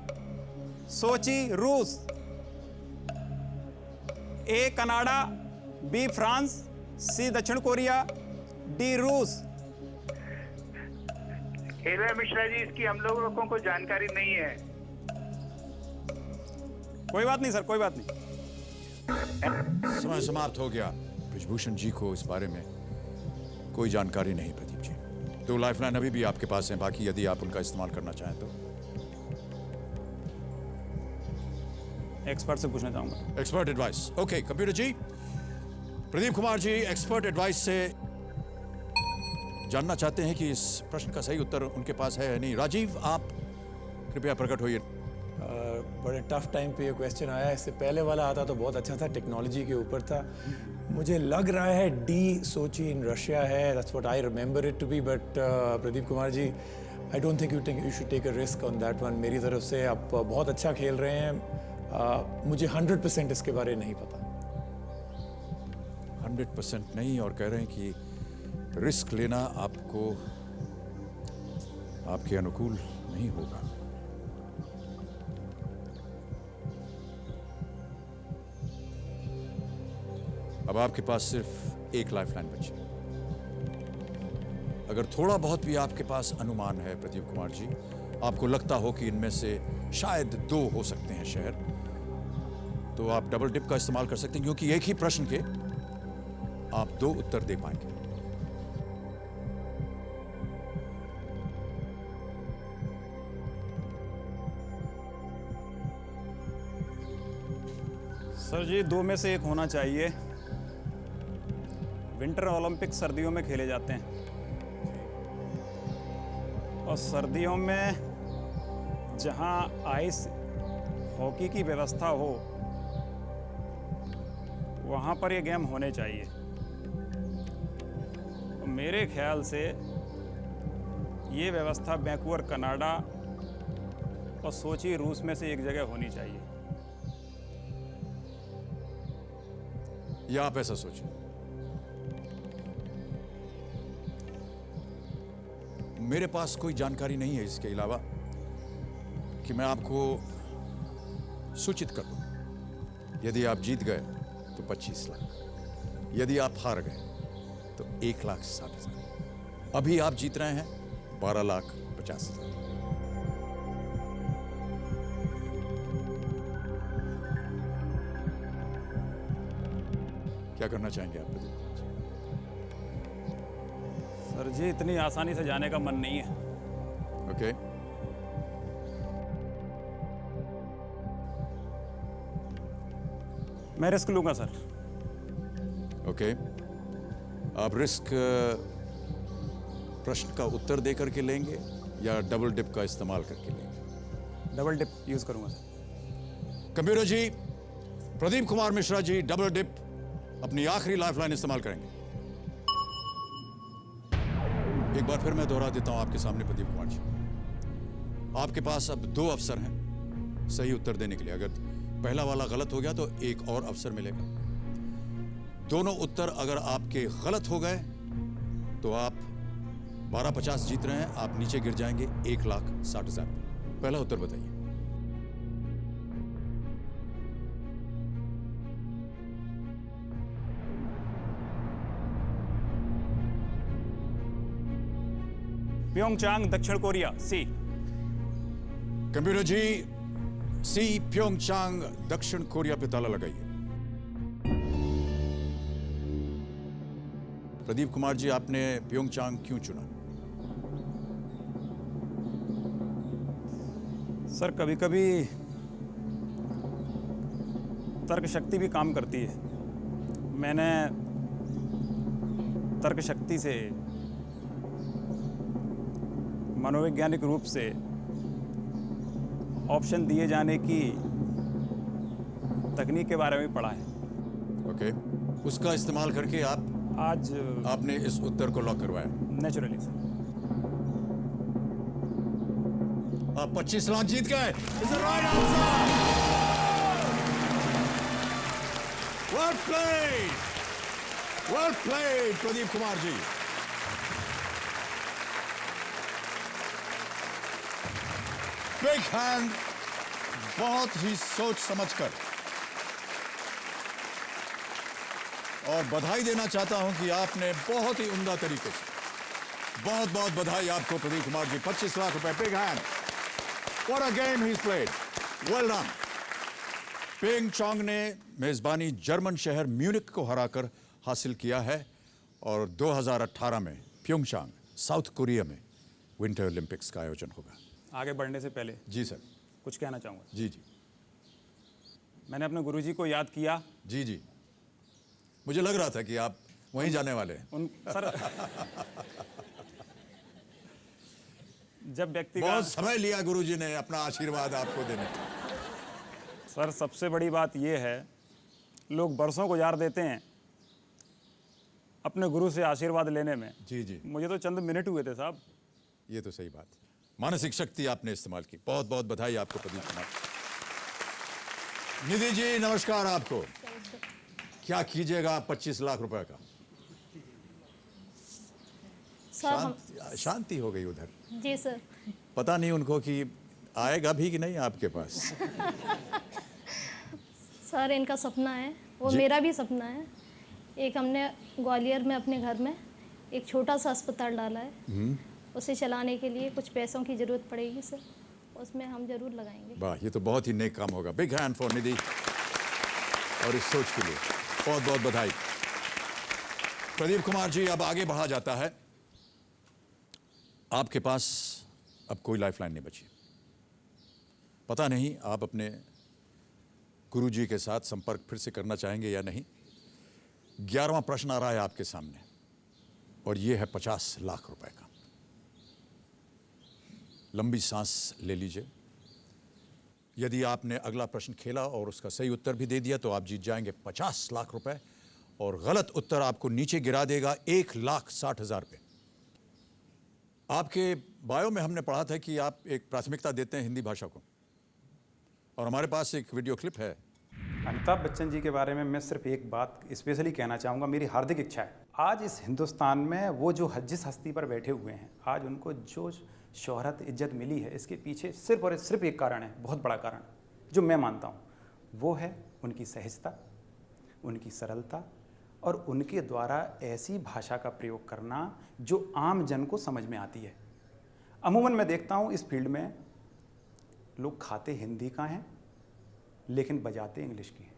सोची रूस। ए कनाडा, बी फ्रांस, सी दक्षिण कोरिया, डी रूस। हेलो मिश्रा जी, इसकी हम लोगों को जानकारी नहीं है। कोई बात नहीं सर, कोई बात नहीं। समय समाप्त हो गया। ब्रिजभूषण जी को इस बारे में कोई जानकारी नहीं प्रदीप जी। 2 लाइफलाइन अभी भी आपके पास हैं, बाकी यदि आप उनका इस्तेमाल करना चाहें तो। एक्सपर्ट से पूछना चाहूंगा। Expert advice. Okay computer ji, Pradeep Kumar जी एक्सपर्ट एडवाइस से जानना चाहते हैं कि इस प्रश्न का सही उत्तर उनके पास है या नहीं। राजीव, आप कृपया प्रकट होइए। बड़े टफ टाइम पे ये क्वेश्चन आया। इससे पहले वाला आता तो बहुत अच्छा था, टेक्नोलॉजी के ऊपर था। मुझे लग रहा है डी सोची इन रशिया है। That's what I remember it to be. But Pradeep Kumar ji, I don't think you should take a risk on that one. मेरी तरफ से आप बहुत अच्छा खेल रहे हैं। मुझे 100% इसके बारे नहीं पता। 100% नहीं, और कह रहे हैं कि रिस्क लेना आपको आपके अनुकूल नहीं होगा। अब आपके पास सिर्फ 1 लाइफलाइन बची। अगर थोड़ा बहुत भी आपके पास अनुमान है प्रदीप कुमार जी, आपको लगता हो कि इनमें से शायद 2 हो सकते हैं शहर, तो आप डबल डिप का इस्तेमाल कर सकते हैं, क्योंकि एक ही प्रश्न के आप 2 उत्तर दे पाएंगे। सर जी, 2 में से 1 होना चाहिए। विंटर ओलंपिक सर्दियों में खेले जाते हैं और सर्दियों में जहां आइस हॉकी की व्यवस्था हो वहां पर ये गेम होने चाहिए। और मेरे ख्याल से ये व्यवस्था वैंकूवर कनाडा और सोची रूस में से एक जगह होनी चाहिए। या आप ऐसा सोचिए। मेरे पास कोई जानकारी नहीं है इसके अलावा कि मैं आपको सूचित कर दूं। यदि आप जीत गए तो 25 लाख, यदि आप हार गए तो 1,60,000। अभी आप जीत रहे हैं 12,50,000। क्या करना चाहेंगे आप प्रदीप? सर जी, इतनी आसानी से जाने का मन नहीं है। ओके, मैं रिस्क लूँगा सर। ओके, आप रिस्क प्रश्न का उत्तर दे करके लेंगे या डबल डिप का इस्तेमाल करके लेंगे? डबल डिप यूज़ करूँगा sir. Computer ji, Pradeep Kumar Mishra ji double dip अपनी आखिरी लाइफलाइन इस्तेमाल करेंगे। एक बार फिर मैं दोहरा देता हूं आपके सामने प्रदीप कुमार जी, आपके पास अब 2 अवसर हैं सही उत्तर देने के लिए। अगर पहला वाला गलत हो गया तो एक और अवसर मिलेगा। दोनों उत्तर अगर आपके गलत हो गए तो आप 1250 जीत रहे हैं, आप नीचे गिर जाएंगे 1,60,000 पे। पहला उत्तर बताइए। प्योंगचांग दक्षिण कोरिया, सी। कंप्यूटर जी, सी प्योंगचांग दक्षिण कोरिया पे ताला लगाइए। प्रदीप कुमार जी, आपने प्योंगचांग क्यों चुना? सर कभी कभी तर्क शक्ति भी काम करती है। मैंने तर्क शक्ति से, मनोवैज्ञानिक रूप से ऑप्शन दिए जाने की तकनीक के बारे में पढ़ा है। ओके, उसका इस्तेमाल करके आपने इस उत्तर को लॉक करवाया। Naturally sir. आप 25 लाख जीत गए। It's the right answer. Well played. Well played, Pradeep Kumar ji. Big hand, बहुत ही सोच समझकर। और बधाई देना चाहता हूं कि आपने बहुत ही उम्दा तरीके से, बहुत बहुत बधाई आपको प्रदीप कुमार जी। 25 लाख रुपए। Big hand. What a game he's played. Well done. Pyeongchang ने मेजबानी जर्मन शहर म्यूनिख को हराकर हासिल किया है और 2018 में प्योंगचांग साउथ कोरिया में विंटर ओलंपिक्स का आयोजन होगा। आगे बढ़ने से पहले जी सर। कुछ कहना चाहूँगा। जी जी मैंने अपने गुरुजी को याद किया। जी जी, मुझे लग रहा था कि आप वहीं जाने वाले हैं। सर जब व्यक्ति का, बहुत समय लिया गुरुजी ने अपना आशीर्वाद आपको देने का। सर सबसे बड़ी बात यह है, लोग बरसों गुजार देते हैं अपने गुरु से आशीर्वाद लेने में। जी जी, मुझे तो चंद मिनट हुए थे साहब। ये तो सही बात। मानसिक शक्ति आपने इस्तेमाल की। बहुत बहुत बधाई आपको प्रदीप कुमार। निधि जी नमस्कार आपको। क्या कीजिएगा 25 लाख रुपए का? शांति हो गई उधर। जी सर। पता नहीं उनको कि आएगा भी कि नहीं आपके पास। सर इनका सपना है, वो मेरा भी सपना है। एक हमने ग्वालियर में अपने घर में एक छोटा सा अस्पताल डाला है, उसे चलाने के लिए कुछ पैसों की ज़रूरत पड़ेगी सर, उसमें हम जरूर लगाएंगे। वाह, ये तो बहुत ही नेक काम होगा। बिग हैंड फॉर निधि और इस सोच के लिए बहुत बहुत बधाई। प्रदीप कुमार जी अब आगे बढ़ा जाता है। आपके पास अब कोई लाइफलाइन नहीं बची। पता नहीं आप अपने गुरुजी के साथ संपर्क फिर से करना चाहेंगे या नहीं। 11वां प्रश्न आ रहा है आपके सामने और ये है 50 लाख रुपए का। लंबी सांस ले लीजिए। यदि आपने अगला प्रश्न खेला और उसका सही उत्तर भी दे दिया तो आप जीत जाएंगे 50 लाख रुपए और गलत उत्तर आपको नीचे गिरा देगा 1,60,000 पे। आपके बायो में हमने पढ़ा था कि आप एक प्राथमिकता देते हैं हिंदी भाषा को, और हमारे पास एक वीडियो क्लिप है। अमिताभ बच्चन जी के बारे में मैं सिर्फ एक बात स्पेशली कहना चाहूँगा। मेरी हार्दिक इच्छा है, आज इस हिंदुस्तान में वो जो जिस हस्ती पर बैठे हुए हैं, आज उनको जो शोहरत इज्जत मिली है, इसके पीछे सिर्फ और सिर्फ एक कारण है, बहुत बड़ा कारण, जो मैं मानता हूँ, वो है उनकी सहजता, उनकी सरलता और उनके द्वारा ऐसी भाषा का प्रयोग करना जो आम जन को समझ में आती है। अमूमन मैं देखता हूँ इस फील्ड में लोग खाते हिंदी का हैं लेकिन बजाते इंग्लिश की हैं।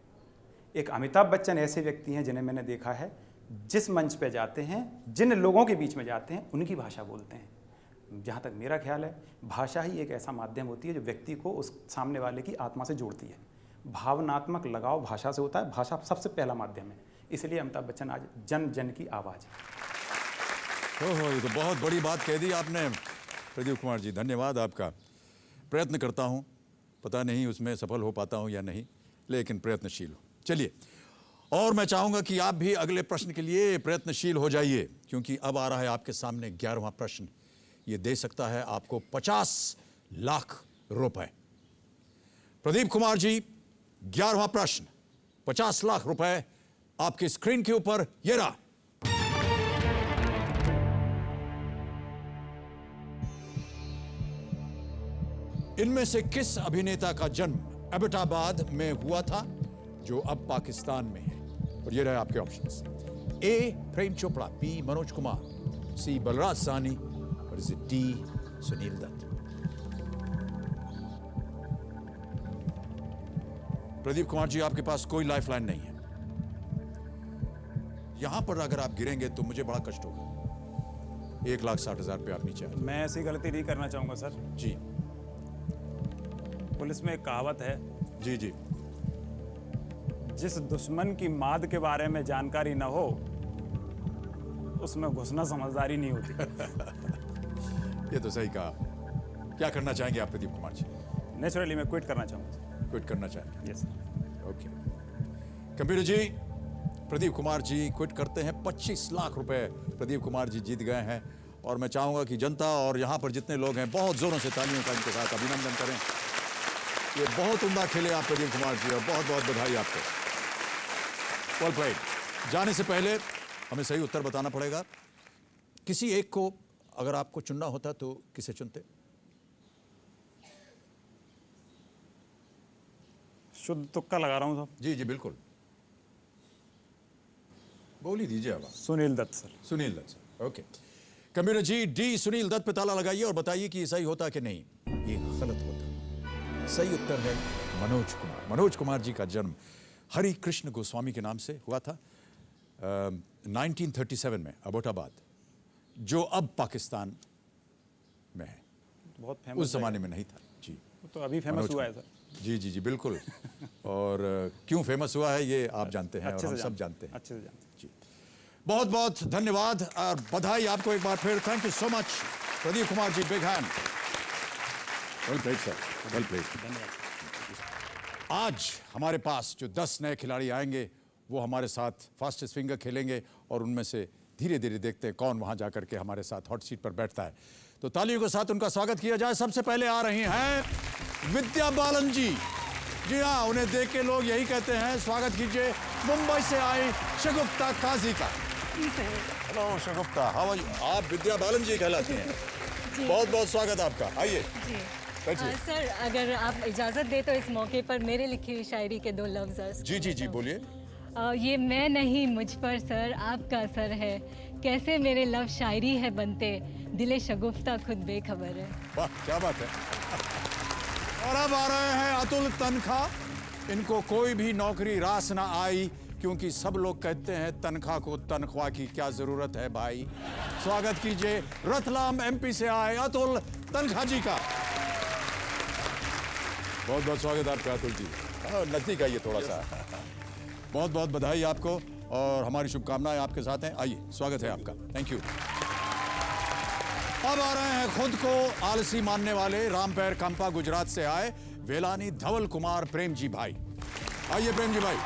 एक अमिताभ बच्चन ऐसे व्यक्ति हैं जिन्हें मैंने देखा है, जिस मंच पे जाते हैं, जिन लोगों के बीच में जाते हैं, उनकी भाषा बोलते हैं। जहाँ तक मेरा ख्याल है, भाषा ही एक ऐसा माध्यम होती है जो व्यक्ति को उस सामने वाले की आत्मा से जोड़ती है। भावनात्मक लगाव भाषा से होता है। भाषा सबसे पहला माध्यम है, इसलिए अमिताभ बच्चन आज जन जन की आवाज़ है। ओहो, ये तो बहुत बड़ी बात कह दी आपने प्रदीप कुमार जी, धन्यवाद आपका। प्रयत्न करता हूँ, पता नहीं उसमें सफल हो पाता हूँ या नहीं, लेकिन प्रयत्नशील हूँ। चलिए, और मैं चाहूँगा कि आप भी अगले प्रश्न के लिए प्रयत्नशील हो जाइए, क्योंकि अब आ रहा है आपके सामने 11वां प्रश्न। ये दे सकता है आपको 50 लाख रुपए। प्रदीप कुमार जी, 11वां प्रश्न, 50 लाख रुपए आपकी स्क्रीन के ऊपर ये रहा। इनमें से किस अभिनेता का जन्म एबटाबाद में हुआ था, जो अब पाकिस्तान में है? और ये रहे आपके ऑप्शंस। ए प्रेम चोपड़ा, बी मनोज कुमार, सी बलराज साहनी, और डी सुनील दत्त। प्रदीप कुमार जी, आपके पास कोई लाइफलाइन नहीं है। यहां पर अगर आप गिरेंगे तो मुझे बड़ा कष्ट होगा। 1,60,000 रुपये आप नीचे आ जाए। मैं ऐसी गलती नहीं करना चाहूँगा सर। जी पुलिस में एक कहावत है, जी जी, जिस दुश्मन की माद के बारे में जानकारी न हो उसमें घुसना समझदारी नहीं होती। ये तो सही कहा आपने। क्या करना चाहेंगे आप प्रदीप कुमार जी? नेचुरली मैं क्विट करना चाहूँगा। क्विट करना चाहेंगे? Yes. Okay, computer ji, Pradeep Kumar जी क्विट करते हैं। 25 लाख रुपए प्रदीप कुमार जी जीत गए हैं। और मैं चाहूंगा कि जनता और यहाँ पर जितने लोग हैं बहुत जोरों से तालियों का इनके साथ अभिनंदन करें। ये बहुत उम्दा खेले आप प्रदीप कुमार जी, और बहुत बहुत बधाई आपको। Well played. जाने से पहले हमें सही उत्तर बताना पड़ेगा। किसी एक को अगर आपको चुनना होता तो किसे चुनते? शुद्ध तुक्का लगा रहा हूँ साहब। जी जी बिल्कुल, बोल ही दीजिए अब। Sunil Dutt sir. Sunil Dutt sir, okay. Computer ji, D Sunil Dutt पे ताला लगाइए और बताइए कि ये सही होता कि नहीं। ये गलत होता। सही उत्तर है मनोज कुमार। मनोज कुमार जी का जन्म हरि कृष्ण गोस्वामी के नाम से हुआ था 1937 में, अबोटाबाद, जो अब पाकिस्तान में है। बहुत फेमस उस जमाने में नहीं था। जी, तो अभी फेमस मनोज हुआ है सर। जी जी जी बिल्कुल। और क्यों फेमस हुआ है ये आप जानते हैं, और अच्छे हम से सब जानते हैं। अच्छे से जानते हैं। जी, बहुत बहुत धन्यवाद और बधाई आपको एक बार फिर। Thank you so much Pradeep Kumar ji, big hand. Well played sir, well played. धन्यवाद। आज हमारे पास जो 10 नए खिलाड़ी आएंगे वो हमारे साथ फास्टेस्ट फिंगर खेलेंगे, और उनमें से धीरे धीरे देखते हैं कौन वहां जाकर के हमारे साथ हॉट सीट पर बैठता है। तो तालियों के साथ उनका स्वागत किया जाए। सबसे पहले आ रही हैं विद्या बालन जी। जी हाँ, उन्हें देख के लोग यही कहते हैं। स्वागत कीजिए मुंबई से आई शगुफ्ता काजी का। Hello Shagufta, how are you? आप विद्या बालन जी कहलाती हैं। बहुत बहुत स्वागत आपका। आइए बैठिए। सर, अगर आप इजाज़त दे तो इस मौके पर मेरे लिखी हुई शायरी के 2 लफ्ज़। जी जी जी बोलिए। ये मैं नहीं, मुझ पर सर आपका असर है, कैसे मेरे लफ्ज़ शायरी है बनते, दिले शगुफ्ता खुद बेखबर है। वाह, क्या बात है। और अब आ रहे हैं अतुल तनखा। इनको कोई भी नौकरी रास ना आई, क्योंकि सब लोग कहते हैं तनख्वाह को तनख्वाह की क्या जरूरत है भाई। स्वागत कीजिए रतलाम एमपी से आए अतुल तनखा जी का। बहुत बहुत स्वागत आपका अतुल जी। नजदीक आइए थोड़ा सा। बहुत बहुत बधाई आपको और हमारी शुभकामनाएं आपके साथ हैं। आइए, स्वागत है आपका। Thank you. अब आ रहे हैं खुद को आलसी मानने वाले रामपेर कंपा गुजरात से आए वेलानी धवल कुमार प्रेम जी भाई। आइए प्रेम जी भाई।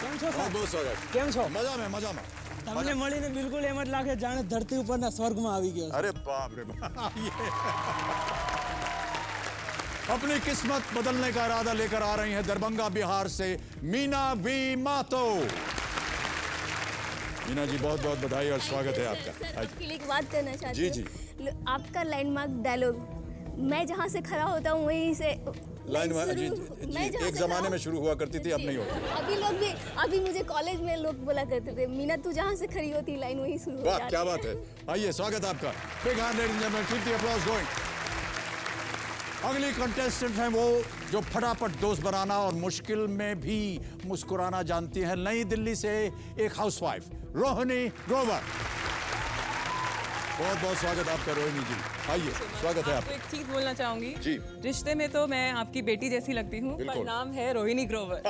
बहुत बहुत स्वागत। કેમ છો? મજામાં મજામાં। તમને મળીને બિલકુલ એમ જ લાગે જાણે ધરતી ઉપરના સ્વર્ગમાં આવી ગયો. अरे बाप रे बाप। अपनी किस्मत बदलने का इरादा लेकर आ रही हैं दरभंगा बिहार से मीना वी मातो। मीना जी बहुत बहुत बधाई और स्वागत है आपका। सर, आपके लिए एक बात करना चाहती जी, हूँ। आपका लैंडमार्क डायलॉग, मैं जहाँ से खड़ा होता हूँ वहीं से लाइन में जी, मैं जी, जहाँ एक से जमाने खड़ा में शुरू हुआ करती थी, अब जी, नहीं होता। अभी लोग भी, अभी मुझे कॉलेज में लोग बोला करते थे, मीना तू जहाँ से खड़ी होती लाइन वहीं शुरू हो वाह, जाती क्या बात है। आइए, स्वागत आपका। Big hand ladies and gentleman, keep the applause going. अगली कंटेस्टेंट हैं वो जो फटाफट दोस्त बनाना और मुश्किल में भी मुस्कुराना जानती हैं। नई दिल्ली से एक हाउसवाइफ रोहिणी ग्रोवर। बहुत बहुत स्वागत आपका रोहिणी जी। आइए, स्वागत है आपको आपका। एक चीज बोलना चाहूंगी जी। रिश्ते में तो मैं आपकी बेटी जैसी लगती हूँ, पर बिल्कुल। नाम है रोहिणी ग्रोवर।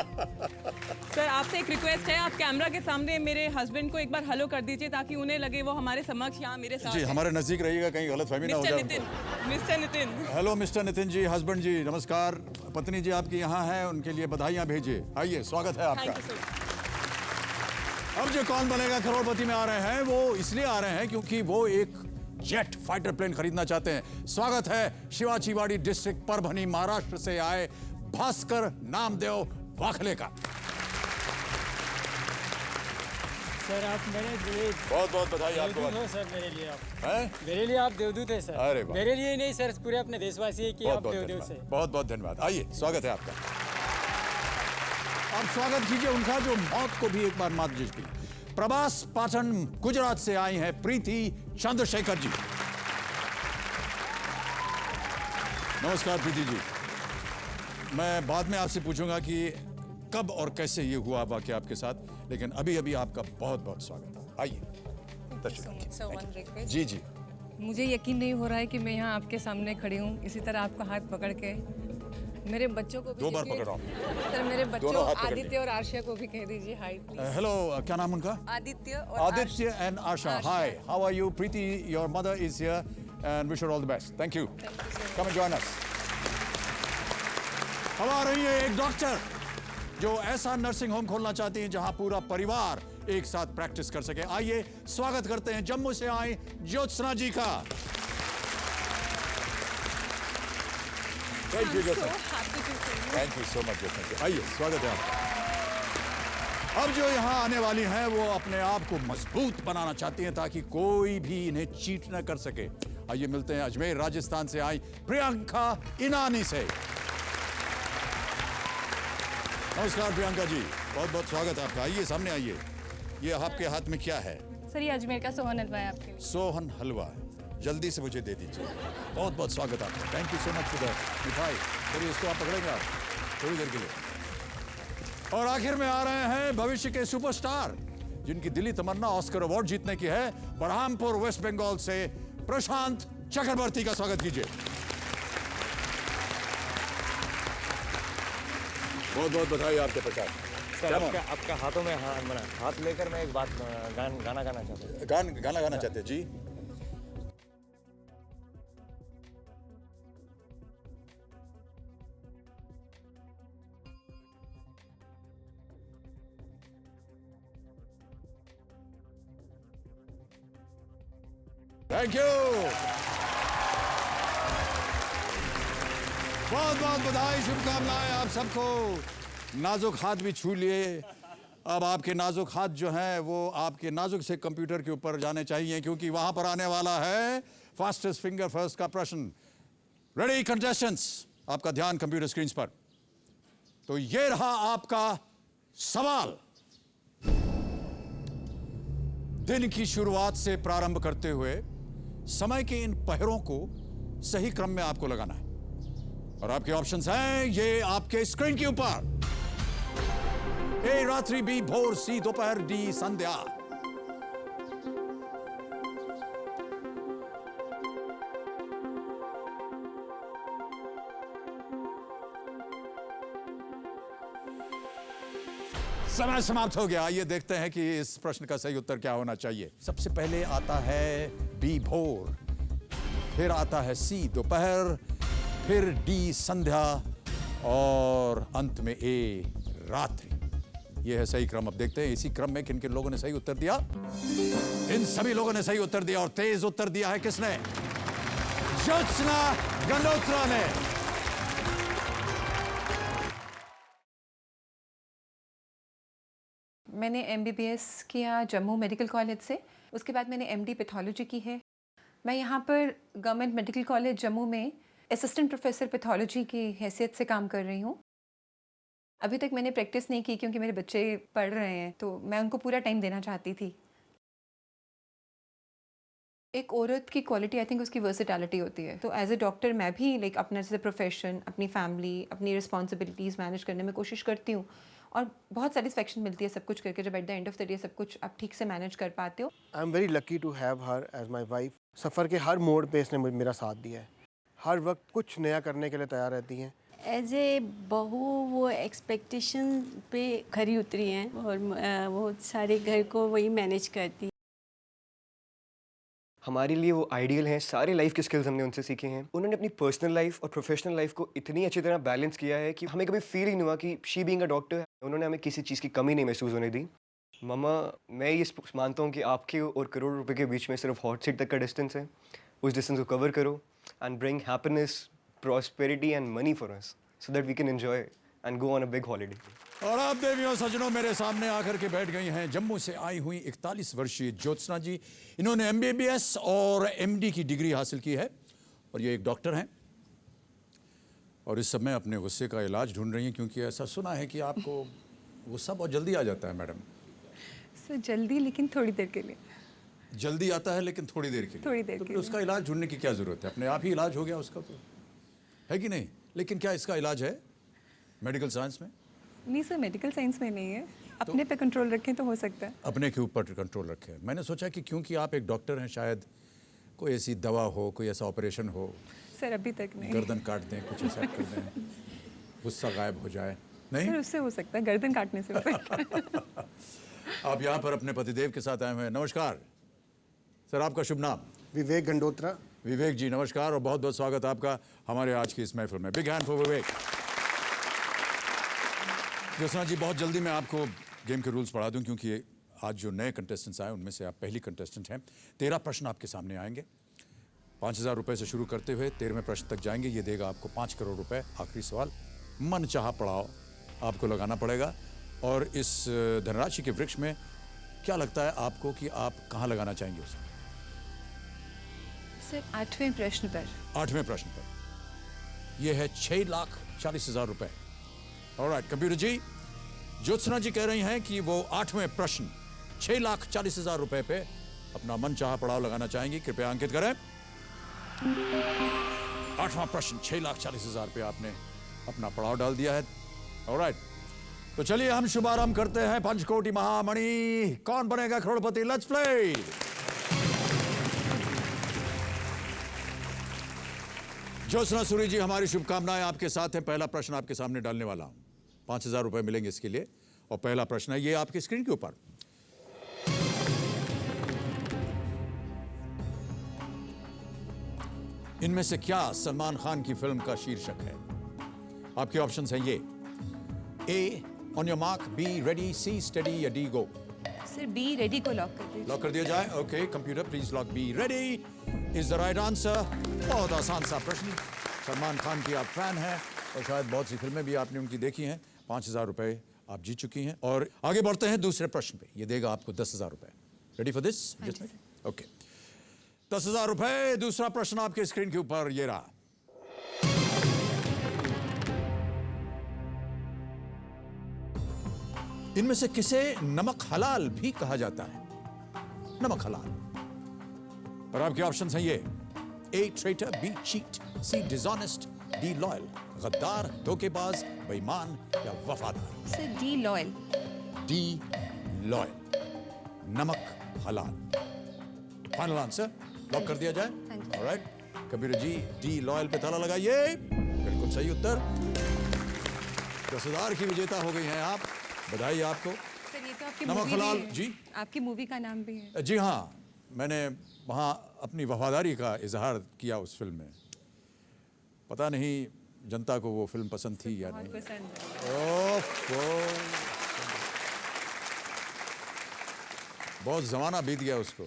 सर, आपसे एक रिक्वेस्ट है, आप कैमरा के सामने मेरे हस्बैंड को एक बार हेलो कर दीजिए ताकि उन्हें लगे वो हमारे समक्ष यहाँ मेरे साथ जी, हैं। हमारे नजदीक रहिएगा, कहीं गलतफहमी ना हो मिस्टर जाए। Nitin, mister Nitin. Hello mister Nitin ji, husband ji, नमस्कार। पत्नी जी आपकी यहाँ है, उनके लिए बधाइयाँ भेजिए। आइए, स्वागत है थैंक आपका। You sir. अब जो कौन बनेगा करोड़पति में आ रहे हैं, वो इसलिए आ रहे हैं क्योंकि वो एक जेट फाइटर प्लेन खरीदना चाहते हैं। स्वागत है शिवाजीवाड़ी डिस्ट्रिक्ट परभनी महाराष्ट्र से आए भास्कर नामदेव वाखले का। सर आप मेरे लिए बहुत बहुत बधाई आपको। देवदूत हो सर, मेरे लिए आप हैं? मेरे लिए आप देवदूत है सर। अरे वाह। मेरे लिए नहीं सर, पूरे अपने देशवासी है कि बहुत आप बहुत देवदूत से। धन्यवाद, बहुत बहुत धन्यवाद। आइए, स्वागत है आपका। अब स्वागत कीजिए उनका जो मौत को भी एक बार मात जीती। प्रभास पाटन गुजरात से आई हैं प्रीति चंद्रशेखर जी। नमस्कार प्रीति जी। मैं बाद में आपसे पूछूंगा कि कब और कैसे ये हुआ वाकया आपके साथ, लेकिन अभी अभी आपका बहुत बहुत स्वागत है। आइए तशरीफ। जी जी। मुझे यकीन नहीं हो रहा है कि मैं यहाँ आपके सामने खड़ी हूँ इसी तरह आपका हाथ पकड़ के। मेरे बच्चों को भी 2 बार देखिए। पकड़ रहा हूँ। सर, मेरे बच्चों दोनों हाथ पकड़ आदित्य और आर्शिया को भी कह दीजिए हाय प्लीज। हेलो, क्या नाम उनका? आदित्य और Aditya and Asha. Hi, how are you? Preeti, your mother is here and wish her all the best. Thank you. Come and join us. अब आ रही है एक डॉक्टर जो ऐसा नर्सिंग होम खोलना चाहती हैं जहां पूरा परिवार एक साथ प्रैक्टिस कर सके। आइए, स्वागत करते हैं जम्मू से आए ज्योत्सना जी का। Thank you Jyotsna. Thank you so much Jyotsna ji. आइए, स्वागत है आपका। अब जो यहाँ आने वाली हैं वो अपने आप को मजबूत बनाना चाहती हैं ताकि कोई भी इन्हें चीट न कर सके। आइए मिलते हैं अजमेर राजस्थान से आई प्रियंका इनानी से। नमस्कार प्रियंका जी, बहुत बहुत स्वागत है आपका। आइए, सामने आइए। ये आपके हाथ में क्या है? सर ये अजमेर का सोहन हलवा है आपके लिए। सोहन हलवा, जल्दी से मुझे दे दीजिए। बहुत बहुत स्वागत आपका। Thank you so much for the मिठाई। चलिए, इसको आप पकड़ेंगे आप थोड़ी देर के लिए। और आखिर में आ रहे हैं भविष्य के सुपरस्टार जिनकी दिली तमन्ना ऑस्कर अवार्ड जीतने की है। बरहामपुर वेस्ट बंगाल से प्रशांत चक्रवर्ती का स्वागत कीजिए। बहुत बहुत बधाई आपके प्रशांत। सर, आपका हाथों में हाथ लेकर मैं एक बात गाना गाना चाहता हूँ। गाना गाना चाहते हैं जी। Thank you. बहुत बहुत बधाई, शुभकामनाएं आप सबको। नाजुक हाथ भी छू लिए। अब आपके नाजुक हाथ जो हैं वो आपके नाजुक से कंप्यूटर के ऊपर जाने चाहिए क्योंकि वहां पर आने वाला है फास्टेस्ट फिंगर फर्स्ट का प्रश्न। रेडी कंटेस्टेंट्स, आपका ध्यान कंप्यूटर स्क्रीन पर। तो ये रहा आपका सवाल। दिन की शुरुआत से प्रारंभ करते हुए समय के इन पहरों को सही क्रम में आपको लगाना है और आपके ऑप्शंस हैं ये आपके स्क्रीन के ऊपर। ए रात्रि, बी भोर, सी दोपहर, डी संध्या। समय समाप्त हो गया। आइए देखते हैं कि इस प्रश्न का सही उत्तर क्या होना चाहिए। सबसे पहले आता है बी भोर, फिर आता है सी दोपहर, फिर डी संध्या और अंत में ए रात्रि। यह है सही क्रम। अब देखते हैं इसी क्रम में किन किन लोगों ने सही उत्तर दिया। इन सभी लोगों ने सही उत्तर दिया और तेज उत्तर दिया है किसने? ज्योत्सना गंडोत्रा ने। मैंने MBBS किया जम्मू मेडिकल कॉलेज से, उसके बाद मैंने MD पैथोलॉजी की है। मैं यहाँ पर गवर्नमेंट मेडिकल कॉलेज जम्मू में असिस्टेंट प्रोफेसर पैथोलॉजी की हैसियत से काम कर रही हूँ। अभी तक मैंने प्रैक्टिस नहीं की क्योंकि मेरे बच्चे पढ़ रहे हैं, तो मैं उनको पूरा टाइम देना चाहती थी। एक औरत की क्वालिटी आई थिंक उसकी वर्सेटैलिटी होती है। तो एज ए डॉक्टर मैं भी अपना जैसे प्रोफेशन, अपनी फैमिली, अपनी रिस्पॉन्सिबिलिटीज़ मैनेज करने में कोशिश करती हूँ और बहुत सेटिस्फेक्शन मिलती है सब कुछ करके जब at the end of the day सब कुछ आप ठीक से मैनेज कर पाते हो। I am very lucky to have her as my wife. सफ़र के हर मोड़ पे इसने मेरा साथ दिया है। हर वक्त कुछ नया करने के लिए तैयार रहती हैं। एज ए बहू वो एक्सपेक्टेशन पे खरी उतरी हैं और वो सारे घर को वही मैनेज करती हैं। हमारे लिए वो आइडियल हैं। सारे लाइफ के स्किल्स हमने उनसे सीखे हैं। उन्होंने अपनी पर्सनल लाइफ और प्रोफेशनल लाइफ को इतनी अच्छी तरह बैलेंस किया है कि हमें कभी फील ही नहीं हुआ कि शी बीइंग अ डॉक्टर, उन्होंने हमें किसी चीज़ की कमी नहीं महसूस होने दी। मम्मा, मैं ये मानता हूँ कि आपके और करोड़ रुपए के बीच में सिर्फ हॉट सीट तक का डिस्टेंस है। उस डिस्टेंस को कवर करो and bring happiness, prosperity and money for us so that we can enjoy and go on a big holiday. और आप देवियों सज्जनों, मेरे सामने आकर के बैठ गई हैं जम्मू से आई हुई 41 वर्षीय ज्योत्सना जी। इन्होंने MBBS और MD की डिग्री हासिल की है और ये एक डॉक्टर हैं और इस समय अपने गुस्से का इलाज ढूंढ रही हैं, क्योंकि ऐसा सुना है कि आपको गुस्सा बहुत जल्दी आ जाता है मैडम। सर जल्दी, लेकिन थोड़ी देर के लिए। जल्दी आता है लेकिन थोड़ी देर के लिए। थोड़ी देर तो के फिर लिए। उसका इलाज ढूंढने की क्या जरूरत है? अपने आप ही इलाज हो गया उसका, तो है कि नहीं? लेकिन क्या इसका इलाज है मेडिकल साइंस में? नहीं सर, मेडिकल साइंस में नहीं है। अपने पे कंट्रोल रखें तो हो सकता है। अपने के ऊपर कंट्रोल रखें। मैंने सोचा कि क्योंकि आप एक डॉक्टर हैं, शायद कोई ऐसी दवा हो, कोई ऐसा ऑपरेशन हो। सर अभी तक नहीं। गर्दन काट दें, कुछ ऐसा कर दें, गुस्सा गायब हो जाए। नहीं सर उससे हो सकता है, गर्दन काटने से हो सकता है। आप यहाँ पर अपने पतिदेव के साथ आए हुए हैं। नमस्कार सर, आपका शुभ नाम? विवेक गंडोत्रा। विवेक जी नमस्कार और बहुत बहुत स्वागत आपका हमारे आज की इस महफिल में। बिग हैंड फॉर विवेक। ज्योत्सना जी, बहुत जल्दी मैं आपको गेम के रूल्स पढ़ा दूं, क्योंकि आज जो नए कंटेस्टेंट्स आए उनमें से आप पहली कंटेस्टेंट हैं। 13 प्रश्न आपके सामने आएंगे। 5,000 रुपये से शुरू करते हुए 13वें प्रश्न तक जाएंगे। ये देगा आपको 5 करोड़ रुपए। आखिरी सवाल, मन चाहा पड़ाव आपको लगाना पड़ेगा। और इस धनराशि के वृक्ष में क्या लगता है आपको कि आप कहाँ लगाना चाहेंगे उसे? सर 8वें प्रश्न पर। 8वें प्रश्न पर। यह है 6,40,000 रुपए। ऑलराइट कंप्यूटर जी, ज्योत्सना जी कह रही हैं कि वो 8वें प्रश्न 6,40,000 रुपए पे अपना मन चाहा पड़ाव लगाना चाहेंगी। कृपया अंकित करें। 8वां प्रश्न 6,40,000 पे आपने अपना पड़ाव डाल दिया है। ऑलराइट, तो चलिए हम शुभारंभ करते हैं। पंचकोटि महामणि कौन बनेगा करोड़पति? Let's play. ज्योत्सना सूरी जी, हमारी शुभकामनाएं आपके साथ हैं। पहला प्रश्न आपके सामने डालने वाला हूं। 5,000 रुपए मिलेंगे इसके लिए। और पहला प्रश्न है ये आपकी स्क्रीन के ऊपर। इनमें से क्या सलमान खान की फिल्म का शीर्षक है? आपके ऑप्शंस हैं ये: A on your mark, B ready, C study या D go. Sir B ready को लॉक कर दीजिए। लॉक कर दिया जाए। Okay computer please lock B ready is the right answer. बहुत आसान सा प्रश्न। सलमान खान की आप फैन हैं और शायद बहुत सी फिल्में भी आपने उनकी देखी हैं। 5,000 रुपए आप जीत चुकी हैं। और आगे बढ़ते हैं दूसरे प्रश्न पे। ये देगा आपको 10,000 रुपए। Ready for this? ओके, 10,000 रुपए। दूसरा प्रश्न आपके स्क्रीन के ऊपर ये रहा। इनमें से किसे नमक हलाल भी कहा जाता है? नमक हलाल। और आपके ऑप्शंस हैं ये: ए ट्रेटर, बी चीट, सी डिसऑनेस्ट, डी लॉयल। गद्दार, धोखेबाज, बेईमान या वफादार। Sir D loyal. D loyal, नमक हलाल। फाइनल आंसर लॉक कर दिया जाए। Alright Kabir ji, D loyal पे ताला लगाइए। बिल्कुल सही उत्तर। 10,000 की विजेता हो गई हैं आप। बधाई आपको। सर ये तो आपकी नमक मूवी हलाल भी है। जी, आपकी मूवी का नाम भी है। जी हाँ, मैंने वहाँ अपनी वफादारी का इजहार किया उस फिल्म में। पता नहीं जनता को वो फिल्म पसंद थी या नहीं। बहुत ज़माना बीत गया उसको।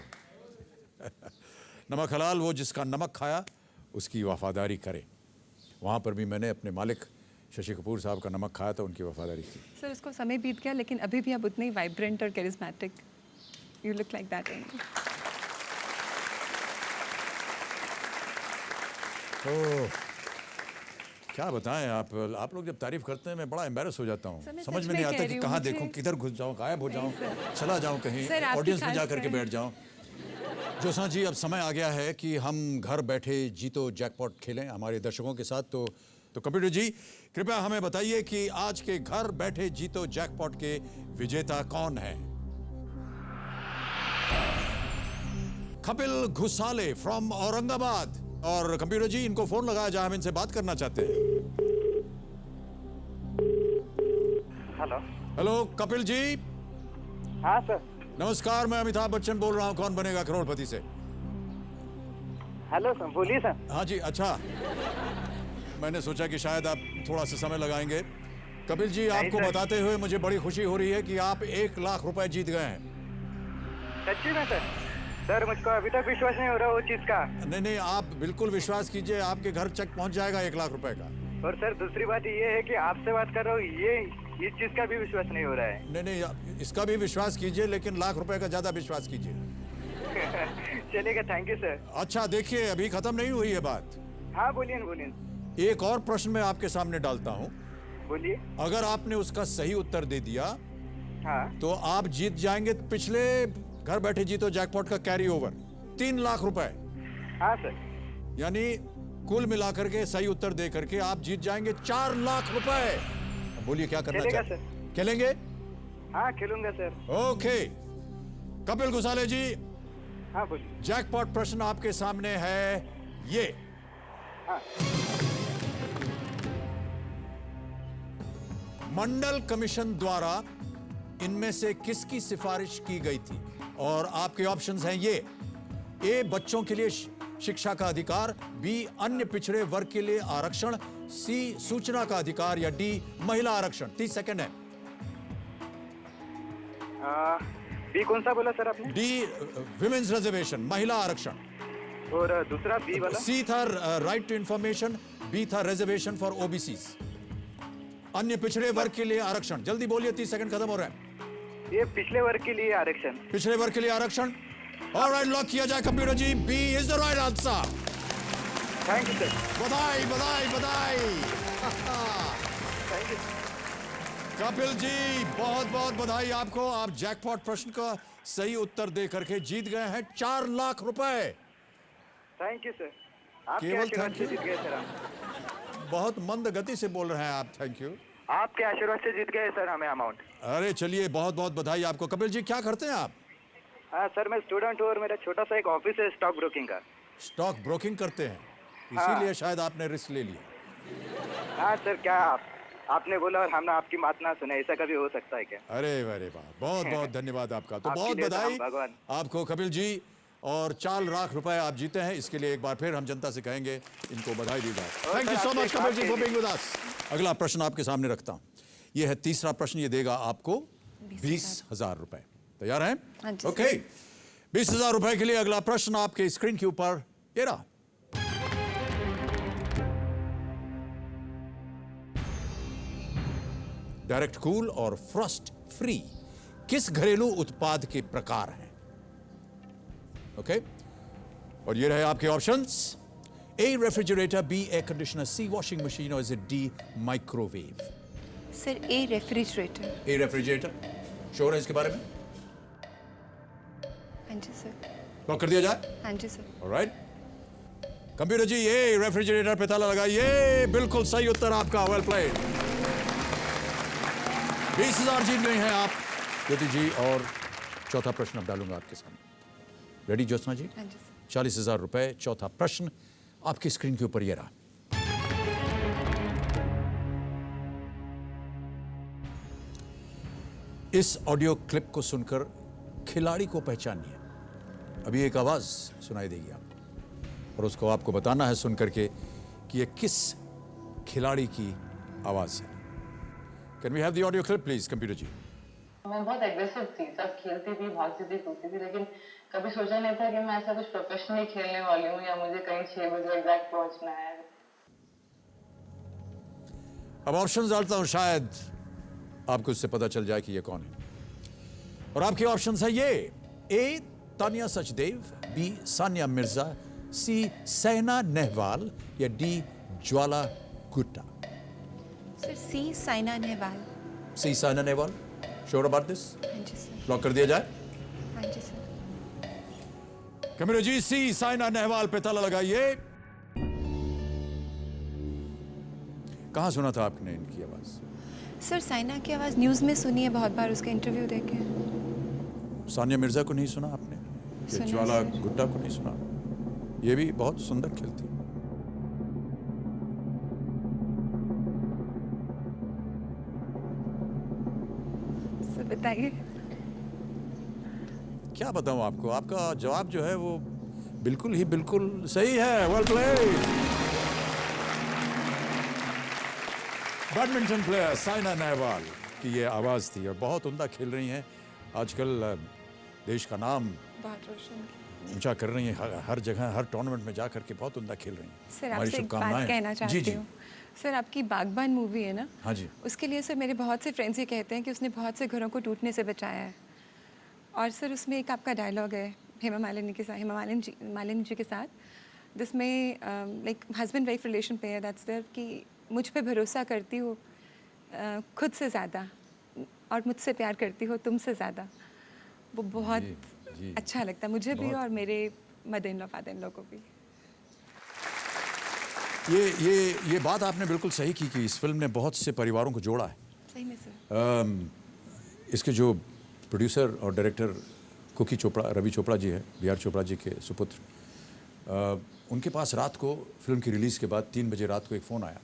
नमक हलाल, वो जिसका नमक खाया उसकी वफादारी करे। वहाँ पर भी मैंने अपने मालिक शशि कपूर साहब का नमक खाया था, उनकी वफादारी की। सर उसको समय बीत गया, लेकिन अभी भी आप उतने ही वाइब्रेंट और charismatic. You look like that. Oh, क्या बताएं आप लोग जब तारीफ करते हैं मैं बड़ा एम्बैरस हो जाता हूँ। समझ में नहीं आता कि कहाँ देखूँ, किधर घुस जाऊँ, गायब हो जाऊँ, चला जाऊँ कहीं, ऑडियंस में जा करके बैठ जाऊँ। ज्योत्सना जी, अब समय आ गया है कि हम घर बैठे जीतो जैकपॉट खेलें हमारे दर्शकों के साथ। तो कंप्यूटर जी, कृपया हमें बताइए कि आज के घर बैठे जीतो जैकपॉट के विजेता कौन है? कपिल घुसाले फ्रॉम औरंगाबाद। और कंप्यूटर जी इनको फोन लगाया जहां हम इनसे बात करना चाहते हैं। Hello hello Kapil ji. हाँ सर। नमस्कार, मैं अमिताभ बच्चन बोल रहा हूं कौन बनेगा करोड़पति से। हेलो सर, बोलिए सर। हाँ जी, अच्छा मैंने सोचा कि शायद आप थोड़ा सा समय लगाएंगे। कपिल जी, आपको सर। बताते हुए मुझे बड़ी खुशी हो रही है कि आप 1 लाख रुपए जीत गए हैं। सच्ची में सर? सर मुझको अभी तक विश्वास नहीं हो रहा वो चीज का। नहीं, आप बिल्कुल विश्वास कीजिए, आपके घर चेक पहुंच जाएगा 1 लाख रुपए का। और सर दूसरी बात ये है कि आपसे बात कर रहा हूँ, ये इस चीज का भी विश्वास नहीं हो रहा है। नहीं, इसका भी विश्वास कीजिए, लेकिन लाख रुपए का ज्यादा विश्वास कीजिए। चलेगा, थैंक यू सर। अच्छा देखिए, अभी खत्म नहीं हुई है बात। हाँ बोलिए न, बोलिए। एक और प्रश्न मैं आपके सामने डालता हूँ। बोलिए। अगर आपने उसका सही उत्तर दे दिया हाँ तो आप जीत जाएंगे पिछले घर बैठे जीतो जैकपॉट का कैरी ओवर 3 लाख रुपए। हाँ सर। यानी कुल मिलाकर के सही उत्तर दे करके आप जीत जाएंगे 4 लाख रुपए। अब बोलिए क्या करना चलेगा चाहते सर। हैं? खेलेंगे? हाँ खेलूंगा सर। ओके कपिल घुसाले जी, हाँ बोलिए। जैकपॉट प्रश्न आपके सामने है ये। हाँ। मंडल कमीशन द्वारा इनमें से किसकी सिफारिश की गई थी? और आपके ऑप्शंस हैं ये। ए बच्चों के लिए शिक्षा का अधिकार, बी अन्य पिछड़े वर्ग के लिए आरक्षण, सी सूचना का अधिकार, या डी महिला आरक्षण। 30 सेकंड है। बी कौन सा बोला सर आपने? डी विमेन्स रिजर्वेशन, महिला आरक्षण। और दूसरा बी वाला? सी था राइट टू इंफॉर्मेशन, बी था रिजर्वेशन फॉर ओबीसीज, अन्य पिछड़े वर्ग के लिए आरक्षण। जल्दी बोलिए, 30 सेकंड खत्म हो रहा है। ये पिछले वर्ग के लिए आरक्षण। पिछड़े वर्ग के लिए आरक्षण। ऑलराइट, लॉक किया जाए computer ji. B is the right answer. Thank you sir. बधाई बधाई बधाई। थैंक यू कपिल जी, बहुत बहुत बधाई आपको। आप जैकपॉट प्रश्न का सही उत्तर दे करके जीत गए हैं 4 लाख रुपए। Thank you sir. आपके केवल आशीर्वाद thank से you? जीत गए सर हम। बहुत मंद गति से बोल रहे हैं आप। Thank you. आपके आशीर्वाद से जीत गए सर हमें अमाउंट। अरे चलिए, बहुत बहुत बधाई आपको। कपिल जी, क्या करते हैं आप? हाँ सर, मैं स्टूडेंट हूँ और मेरा छोटा सा एक ऑफिस है स्टॉक ब्रोकिंग का। स्टॉक ब्रोकिंग करते हैं, हाँ। इसीलिए शायद आपने रिस्क ले लिया। हाँ सर, क्या आपने बोला और हमने आपकी बात ना सुने, ऐसा कभी हो सकता है क्या? अरे वाह, बहुत बहुत धन्यवाद आपका। तो आपकी बहुत देन बधाई राम भगवान। आपको कपिल जी, और 4 लाख रुपए आप जीते हैं। इसके लिए एक बार फिर हम जनता से कहेंगे इनको बधाई दी जाए। Thank you so much Kapil ji for being with us. अगला प्रश्न आपके सामने रखता हूं। यह है तीसरा प्रश्न। ये देगा आपको 20,000 रुपए। तैयार हैं? हाँ जी, ओके, 20,000 रुपए के लिए अगला प्रश्न आपके स्क्रीन के ऊपर ये रहा। डायरेक्ट कूल और फ्रॉस्ट फ्री किस घरेलू उत्पाद के प्रकार हैं? ओके, और ये रहे आपके ऑप्शंस। ए रेफ्रिजरेटर, बी एयर कंडीशनर, सी वॉशिंग मशीन, और is it D microwave? Sir A refrigerator. A refrigerator, sure है इसके बारे में? हाँ जी सर। लॉक कर दिया जाए? हाँ जी सर। ऑलराइट, कंप्यूटर जी ये रेफ्रिजरेटर पे ताला लगाइए। बिल्कुल सही उत्तर आपका, वेल प्लेड। 20,000 जीत गए हैं आप ज्योति जी। और चौथा प्रश्न अब डालूंगा आपके सामने। रेडी ज्योत्सना जी? हाँ जी सर। 40,000 रुपए। चौथा प्रश्न आपकी स्क्रीन के ऊपर ये रहा। इस ऑडियो क्लिप को सुनकर खिलाड़ी को पहचानिए। अभी एक आवाज सुनाई देगी आपको और उसको आपको बताना है सुनकर के कि ये किस खिलाड़ी की आवाज है। Can we have the audio clip please computer ji? मैं बहुत एग्रेसिव थी, सब खेलती थी, भागती थी, कूदती थी, लेकिन कभी सोचा नहीं था कि मैं ऐसा कुछ प्रोफेशनली खेलने वाली हूँ या मुझे कहीं 6 बजे एग्जैक्ट पहुंचना है। अब ऑप्शंस डालता हूं, शायद आपको इससे पता चल जाए कि ये कौन है। और आपके ऑप्शंस हैं ये। A Tania Sachdev, B Sania Mirza, C Saina Nehwal, या D Jwala Gutta? Sir C Saina Nehwal. C Saina Nehwal, sure about this? हाँ जी सर। लॉक कर दिया जाए? हाँ जी sir. Camera ji, C Saina Nehwal पे ताला लगाइए। कहां सुना था आपने इनकी आवाज? सर साइना की आवाज़ न्यूज़ में सुनी है बहुत बार, उसका इंटरव्यू देखे। सानिया मिर्जा को नहीं सुना आपने? कि सुना ज्वाला सर। गुड्डा को नहीं सुना? ये भी बहुत सुंदर खेलती। सर बताइए। क्या बताऊं आपको, आपका जवाब जो है वो बिल्कुल ही बिल्कुल सही है। Well played. Badminton player Saina Nehwal की ये आवाज थी और बहुत उम्दा खेल रही हैं। आजकल देश का नाम बहुत रोशन। ऊंचा कर रही हैं, हर जगह हर टूर्नामेंट में जा करके बहुत उम्दा खेल रही हैं। सर हमारी आपसे एक बात शुभकामनाएं। कहना जी चाहती जी हूँ। सर आपकी बागबान मूवी है ना, हाँ जी। उसके लिए सर मेरे बहुत से फ्रेंड्स ये कहते हैं कि उसने बहुत से घरों को टूटने से बचाया है। और सर उसमें एक आपका डायलॉग है हेमा मालिनी के साथ, मालिनी जी के साथ, जिसमें लाइक हस्बैंड वाइफ रिलेशन पे है, दैट्स देयर कि मुझ पे भरोसा करती हो खुद से ज़्यादा और मुझसे प्यार करती हो तुमसे ज़्यादा। वो बहुत जी। अच्छा लगता है मुझे भी बहुत। और मेरे mother in law father in law को भी। ये बात आपने बिल्कुल सही की कि इस फिल्म ने बहुत से परिवारों को जोड़ा है। सही में सर। इसके जो प्रोड्यूसर और डायरेक्टर कुकी चोपड़ा, रवि चोपड़ा जी है, बी आर चोपड़ा जी के सुपुत्र, उनके पास रात को फिल्म की रिलीज़ के बाद 3 बजे रात को एक फ़ोन आया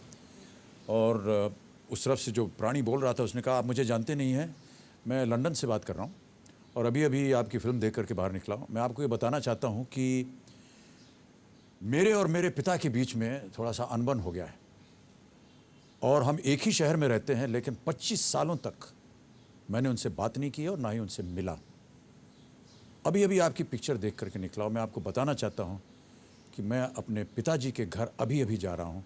और उस तरफ से जो प्राणी बोल रहा था उसने कहा, आप मुझे जानते नहीं हैं, मैं लंदन से बात कर रहा हूँ और अभी अभी आपकी फ़िल्म देख करके बाहर निकला हूँ। मैं आपको ये बताना चाहता हूँ कि मेरे और मेरे पिता के बीच में थोड़ा सा अनबन हो गया है और हम एक ही शहर में रहते हैं, लेकिन 25 सालों तक मैंने उनसे बात नहीं की और ना ही उनसे मिला। अभी अभी आपकी पिक्चर देख करके निकला हूँ। मैं आपको बताना चाहता हूँ कि मैं अपने पिताजी के घर अभी अभी जा रहा हूँ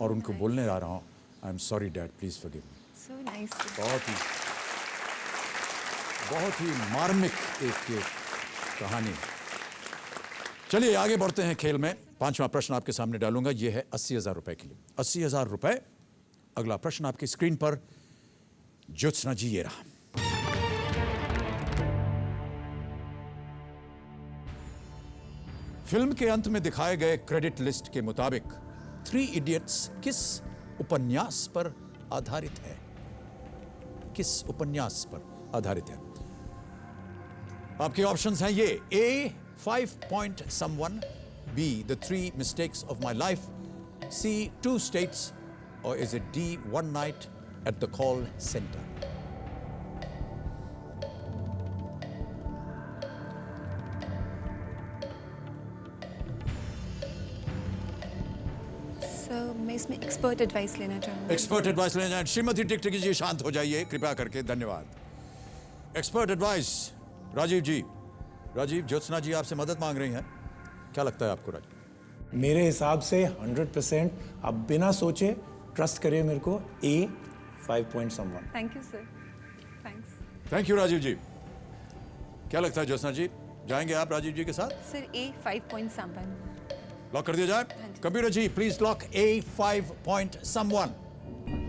और उनको बोलने आ रहा हूँ, I am sorry dad, please forgive me. So nice. बहुत ही मार्मिक एक ये कहानी। चलिए आगे बढ़ते हैं खेल में। 5वां प्रश्न आपके सामने डालूंगा, ये है 80,000 रुपए के लिए। 80,000 रुपए। अगला प्रश्न आपकी स्क्रीन पर। ज्योत्सना जी ये रहा। फिल्म के अंत में दिखाए गए क्रेडिट लिस्ट के मुताबिक 3 इडियट्स किस उपन्यास पर आधारित है? किस उपन्यास पर आधारित है? आपके ऑप्शंस हैं ये: A, 5 Point Someone, B, The 3 Mistakes of My Life, C, 2 States, or is it D, One Night at the Call Center? Sir मैं इसमें एक्सपर्ट एडवाइस लेना चाहूँगी। एक्सपर्ट एडवाइस लेना चाहें? श्रीमती टिकटिकी जी शांत हो जाइए कृपया करके, धन्यवाद। एक्सपर्ट एडवाइस राजीव जी। राजीव, ज्योत्सना जी आपसे मदद मांग रही हैं, क्या लगता है आपको राजीव? मेरे हिसाब से 100% आप बिना सोचे ट्रस्ट करिए मेरे को, A, 5 Point Someone। Thank you sir. Thanks. Thank you Rajeev ji. क्या लगता है ज्योत्सना जी, जाएंगे आप राजीव जी के साथ? Sir A, 5 Point Someone। Lock कर दिया जाए? Computer ji please lock A, 5 Point Someone।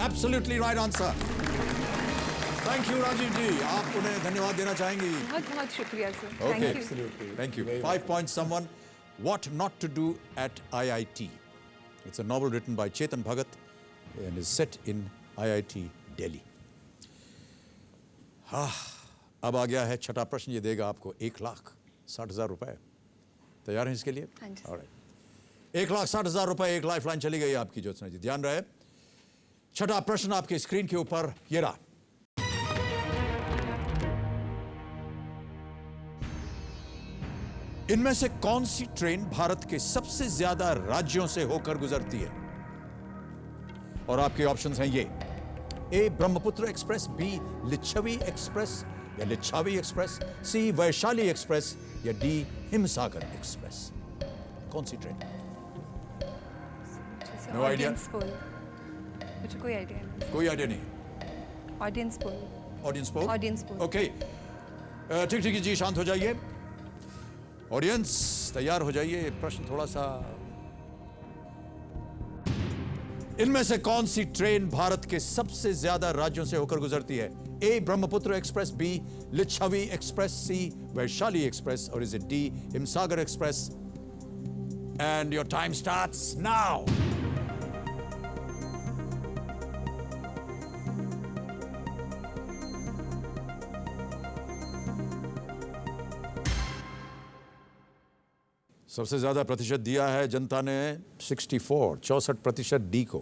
Absolutely right answer. Thank you Rajeev ji, आप उन्हें धन्यवाद देना चाहेंगी? बहुत बहुत शुक्रिया सर। Okay. Thank you. Thank you. 5 Point Someone, What Not to Do at IIT. It's a novel written by Chetan Bhagat and is set in IIT Delhi. हाँ, अब आ गया है छठा प्रश्न। ये देगा आपको 1,60,000 रुपए। तैयार हैं इसके लिए? हाँ जी। Alright. 1,60,000 रुपए, एक लाइफलाइन चली गई आपकी ज्योत्सना जी, ध्यान रहे। छठा प्रश्न आपके स्क्रीन के ऊपर ये रहा। इनमें से कौन सी ट्रेन भारत के सबसे ज्यादा राज्यों से होकर गुजरती है? और आपके ऑप्शंस हैं ये: A, Brahmaputra express, B, Lichchhavi express या Lichchhavi express, C, Vaishali express या डी, हिमसागर एक्सप्रेस। कौन सी train? No idea? Audience poll. मुझे कोई आइडिया नहीं। कोई आइडिया नहीं। Audience poll. Audience poll? Audience poll. Okay, ठीक ठीक जी, शांत हो जाइए। ऑडियंस तैयार हो जाइए। प्रश्न थोड़ा सा, इनमें से कौन सी ट्रेन भारत के सबसे ज्यादा राज्यों से होकर गुजरती है? A, Brahmaputra express, B, Lichchhavi express, C, Vaishali express, और is it D, Himsagar express? And your time starts now. सबसे ज्यादा प्रतिशत दिया है जनता ने 64% डी को।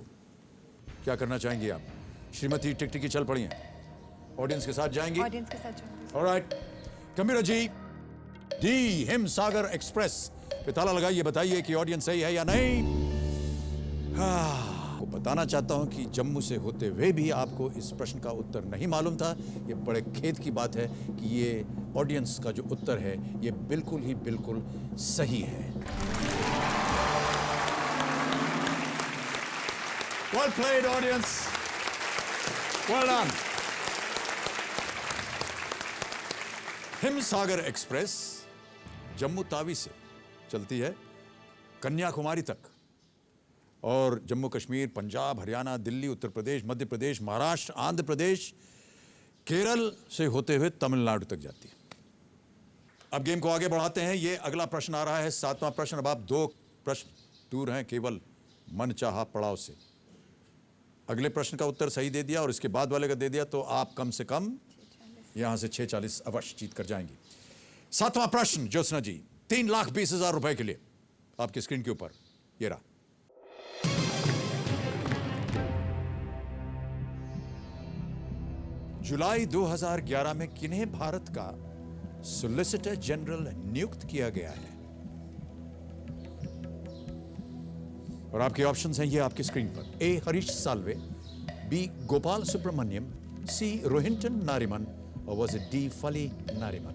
क्या करना चाहेंगी आप? श्रीमती टिकटिकी चल पड़ी हैं, ऑडियंस के साथ जाएंगी? ऑडियंस के साथ जाऊंगी। Alright, computer ji, D Himsagar express पे ताला लगाइए, बताइए कि ऑडियंस सही है या नहीं। को बताना चाहता हूं कि जम्मू से होते हुए भी आपको इस प्रश्न का उत्तर नहीं मालूम था। ये बड़े खेद की बात है कि ये ऑडियंस का जो उत्तर है ये बिल्कुल ही बिल्कुल सही है। Well played, audience. Well done. Himsagar express Jammu Tawi से चलती है कन्याकुमारी तक और जम्मू कश्मीर, पंजाब, हरियाणा, दिल्ली, उत्तर प्रदेश, मध्य प्रदेश, महाराष्ट्र, आंध्र प्रदेश, केरल से होते हुए तमिलनाडु तक जाती है। अब गेम को आगे बढ़ाते हैं। ये अगला प्रश्न आ रहा है, 7वां प्रश्न। अब आप 2 प्रश्न दूर हैं केवल मनचाहा पड़ाव से। अगले प्रश्न का उत्तर सही दे दिया और इसके बाद वाले का दे दिया तो आप कम से कम यहां से 640 अवश्य जीत कर जाएंगी। 7वां प्रश्न ज्योत्सना जी, 3,20,000 रुपए के लिए आपकी स्क्रीन के ऊपर ये रहा। जुलाई 2011 में किन्हें भारत का सोलिसिटर जनरल नियुक्त किया गया है? और आपके ऑप्शंस हैं ये आपकी स्क्रीन पर। ए हरीश साल्वे, बी गोपाल सुब्रमण्यम, सी रोहिंटन नारिमन और वाज इट डी फली नारिमन?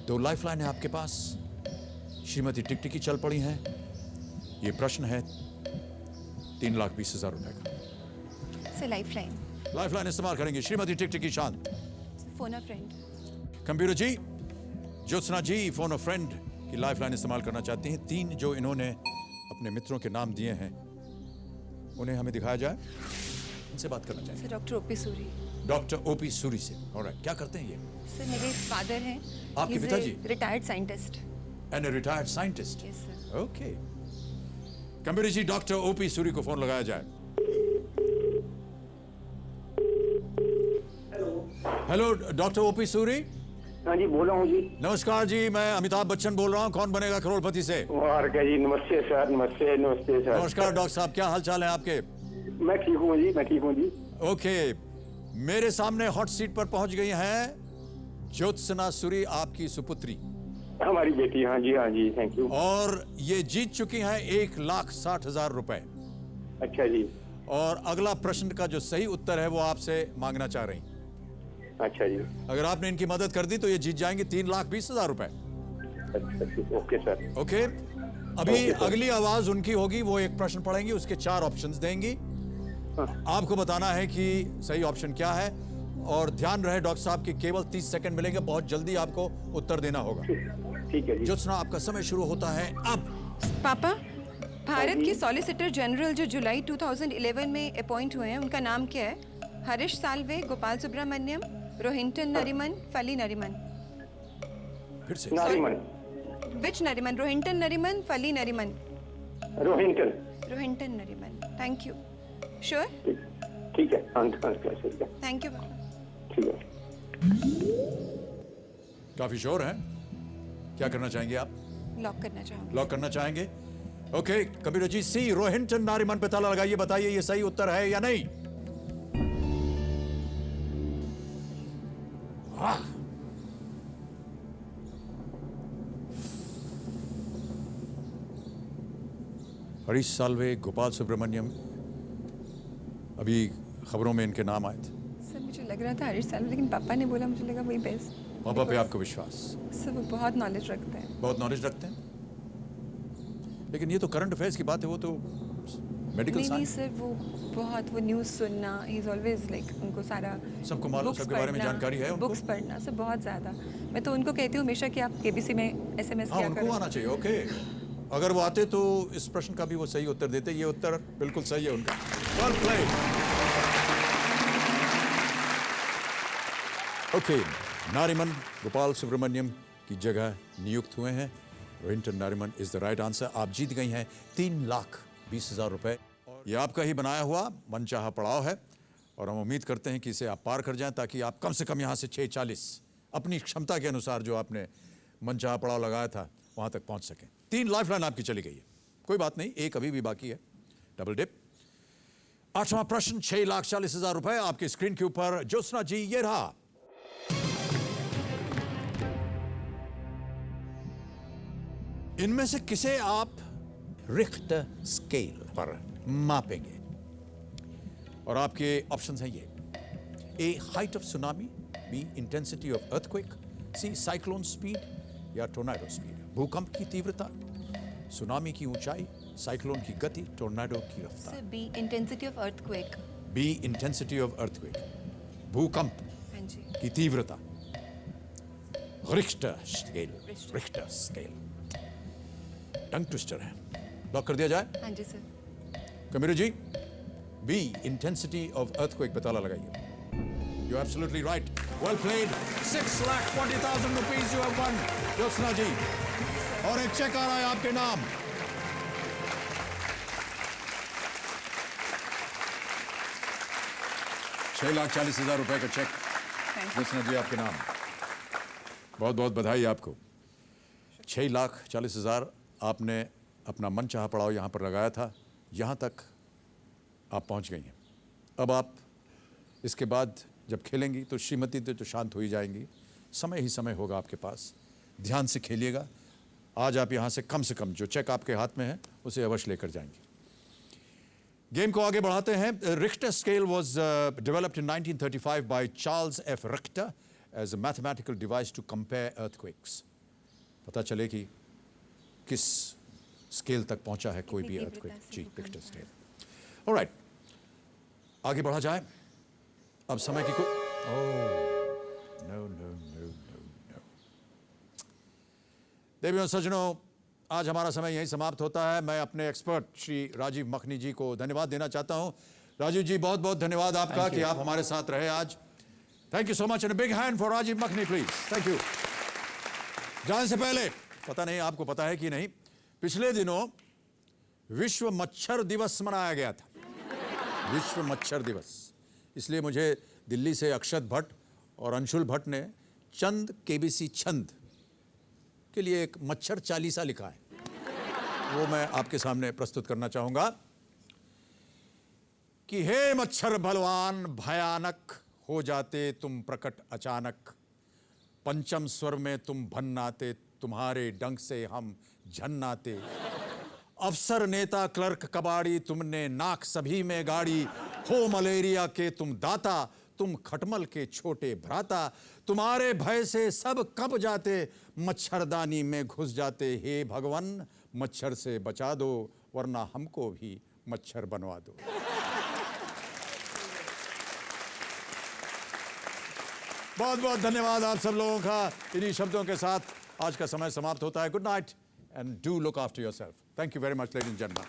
2 लाइफलाइन है आपके पास। श्रीमती टिकटिकी चल पड़ी हैं। ये प्रश्न है 3,20,000 रुपए का। से लाइफलाइन इस्तेमाल करेंगे श्रीमती टिकटिकी शांत। Phone a friend. Computer ji, Jyotsna ji phone a friend की लाइफलाइन इस्तेमाल करना चाहती हैं। 3 जो इन्होंने अपने मित्रों के नाम दिए हैं उन्हें हमें दिखाया जाए। इनसे बात करना चाहिए। Doctor OP Suri. Doctor OP Suri से। ऑलराइट, क्या करते हैं ये? सर मेरे फादर हैं। आपके पिताजी? Retired scientist. And retired scientist. Yes sir. Okay, computer ji doctor OP Suri को फोन लगाया जाए। Hello doctor OP Suri. हाँ जी, बोल रहा हूँ जी। नमस्कार जी, मैं अमिताभ बच्चन बोल रहा हूँ, कौन बनेगा करोड़पति से। और क्या जी, नमस्ते सर। नमस्ते नमस्ते सर। नमस्कार डॉक्टर साहब, क्या हाल चाल है आपके? मैं ठीक हूँ जी, मैं ठीक हूँ जी। ओके, मेरे सामने हॉट सीट पर पहुंच गई हैं ज्योत्सना सूरी, आपकी सुपुत्री। हमारी बेटी। हाँ जी, हाँ जी, थैंक यू। और ये जीत चुकी हैं 1,60,000 रुपए। अच्छा जी। और अगला प्रश्न का जो सही उत्तर है वो आपसे मांगना चाह रही। अच्छा जी। अगर आपने इनकी मदद कर दी तो ये जीत जाएंगे 3,20,000 रुपए। अच्छा, ओके सर। ओके, अभी अगली आवाज उनकी होगी, वो एक प्रश्न पढ़ेंगी, उसके 4 ऑप्शंस देंगी। आपको बताना है कि सही ऑप्शन क्या है। और ध्यान रहे डॉक्टर साहब की केवल 30 सेकंड मिलेंगे, बहुत जल्दी आपको उत्तर देना होगा। ठीक है जी। ज्योत्सना, आपका समय शुरू होता है अब। पापा, भारत के सॉलिसिटर जनरल जो जुलाई 2011 में अपॉइंट हुए हैं उनका नाम क्या है? हरीश साल्वे, गोपाल सुब्रमण्यम, रोहिंटन नरिमन, फली नरिमन। फिर से। नरिमन। विच नरिमन? रोहिंटन नरिमन, फली Nariman? Rohinton. Rohinton Nariman. Thank you. Sure? ठीक है। थैंक यू पापा। ठीक है। काफी श्योर हैं? क्या करना चाहेंगे आप? लॉक करना चाहूंगी। लॉक करना चाहेंगे? ओके, कंप्यूटर जी, सी रोहिंटन नारिमन पे ताला लगाइए, बताइए ये सही उत्तर है या नहीं। हरीश साल्वे, गोपाल सुब्रमण्यम, अभी खबरों में इनके नाम आए थे। सर मुझे लग रहा था हरीश साल्वे, लेकिन पापा ने बोला, मुझे लगा वही बेस्ट। पापा पे आपको विश्वास? सर वो बहुत नॉलेज रखते हैं। बहुत नॉलेज रखते हैं, लेकिन ये तो करंट अफेयर्स की बात है, वो तो मेडिकल नहीं सर, वो न्यूज़ सुनना, ही इज ऑलवेज लाइक, उनको सारा सबको मालूम, सबके बारे में जानकारी है उनको। बुक्स पढ़ना सब बहुत ज़्यादा। मैं तो उनको कहती हूँ हमेशा कि आप केबीसी में SMS किया करो। उनको आना चाहिए। ओके, अगर वो आते तो इस प्रश्न का भी वो सही उत्तर देते। ये उत्तर बिल्कुल सही है उनका। Well played. Okay, Nariman Gopal Subramanium की जगह नियुक्त हुए हैं। Rohinton Nariman is the right answer. आप जीत गई हैं 3,20,000 रुपए। ये आपका ही बनाया हुआ मनचाहा पड़ाव है और हम उम्मीद करते हैं कि इसे आप पार कर जाएं, ताकि आप कम से कम यहाँ से 640 अपनी क्षमता के अनुसार जो आपने मनचाहा पड़ाव लगाया था वहां तक पहुंच सकें। 3 लाइफलाइन आपकी चली गई है, कोई बात नहीं, एक अभी भी बाकी है, डबल डिप। 8वां प्रश्न 6,40,000 रुपए आपकी स्क्रीन के ऊपर। ज्योत्सना जी, ये रहा। इनमें से किसे आप रिक्टर स्केल पर मापेंगे? और आपके ऑप्शंस हैं ये: A height of tsunami, B intensity of earthquake, C cyclone speed या टोर्नाडो स्पीड। भूकंप की तीव्रता, सुनामी की ऊंचाई, साइक्लोन की गति, टोर्नाडो की रफ्तार। B intensity of earthquake. B intensity of earthquake, भूकंप की तीव्रता, Richter scale. Richter scale tongue twister है, लॉक कर दिया जाए? हाँ जी sir. Kamiru ji, B intensity of earthquake पे ताला लगाइए। You absolutely right, well played. 6,40,000 rupees you have won, Jyotsna ji. और एक चेक आ रहा है आपके नाम। $6,40,000 रुपए का चेक ज्योत्सना जी आपके नाम। बहुत बहुत बधाई आपको। 6,40,000 आपने अपना मन चाहा पड़ाव यहाँ पर लगाया था, यहाँ तक आप पहुँच गई हैं। अब आप इसके बाद जब खेलेंगी तो श्रीमती तो शांत हो ही जाएंगी, समय ही समय होगा आपके पास। ध्यान से खेलिएगा। आज आप यहाँ से कम जो चेक आपके हाथ में है उसे अवश्य लेकर जाएंगे। गेम को आगे बढ़ाते हैं। Richter scale was developed in 1935 by Charles F Richter as a mathematical device to compare earthquakes. पता चले कि किस स्केल तक पहुंचा है कोई भी अर्थक्वेक। जी, रिक्टर स्केल। ऑलराइट, आगे बढ़ा जाए। अब समय की देवियों सज्जनों, आज हमारा समय यहीं समाप्त होता है। मैं अपने एक्सपर्ट श्री राजीव मखनी जी को धन्यवाद देना चाहता हूं। राजीव जी, बहुत बहुत धन्यवाद आपका कि आप हमारे साथ रहे आज। Thank you so much and a big hand for Rajiv Makhni please. Thank you. जाने से पहले, पता नहीं आपको पता है कि नहीं, पिछले दिनों विश्व मच्छर दिवस मनाया गया था। विश्व मच्छर दिवस। इसलिए मुझे दिल्ली से अक्षत भट्ट और अंशुल भट्ट ने चंद केबीसी छंद के लिए एक मच्छर चालीसा लिखा है, वो मैं आपके सामने प्रस्तुत करना चाहूंगा कि हे मच्छर बलवान भयानक, हो जाते तुम प्रकट अचानक, पंचम स्वर में तुम भन्नाते, तुम्हारे डंक से हम झन्नाते, अफसर नेता क्लर्क कबाड़ी, तुमने नाक सभी में गाड़ी, हो मलेरिया के तुम दाता, तुम खटमल के छोटे भ्राता, तुम्हारे भय से सब कंप जाते, मच्छरदानी में घुस जाते, हे भगवान मच्छर से बचा दो, वरना हमको भी मच्छर बनवा दो। बहुत बहुत धन्यवाद आप सब लोगों का। इन्हीं शब्दों के साथ आज का समय समाप्त होता है। Good night and do look after yourself. Thank you very much ladies and gentleman.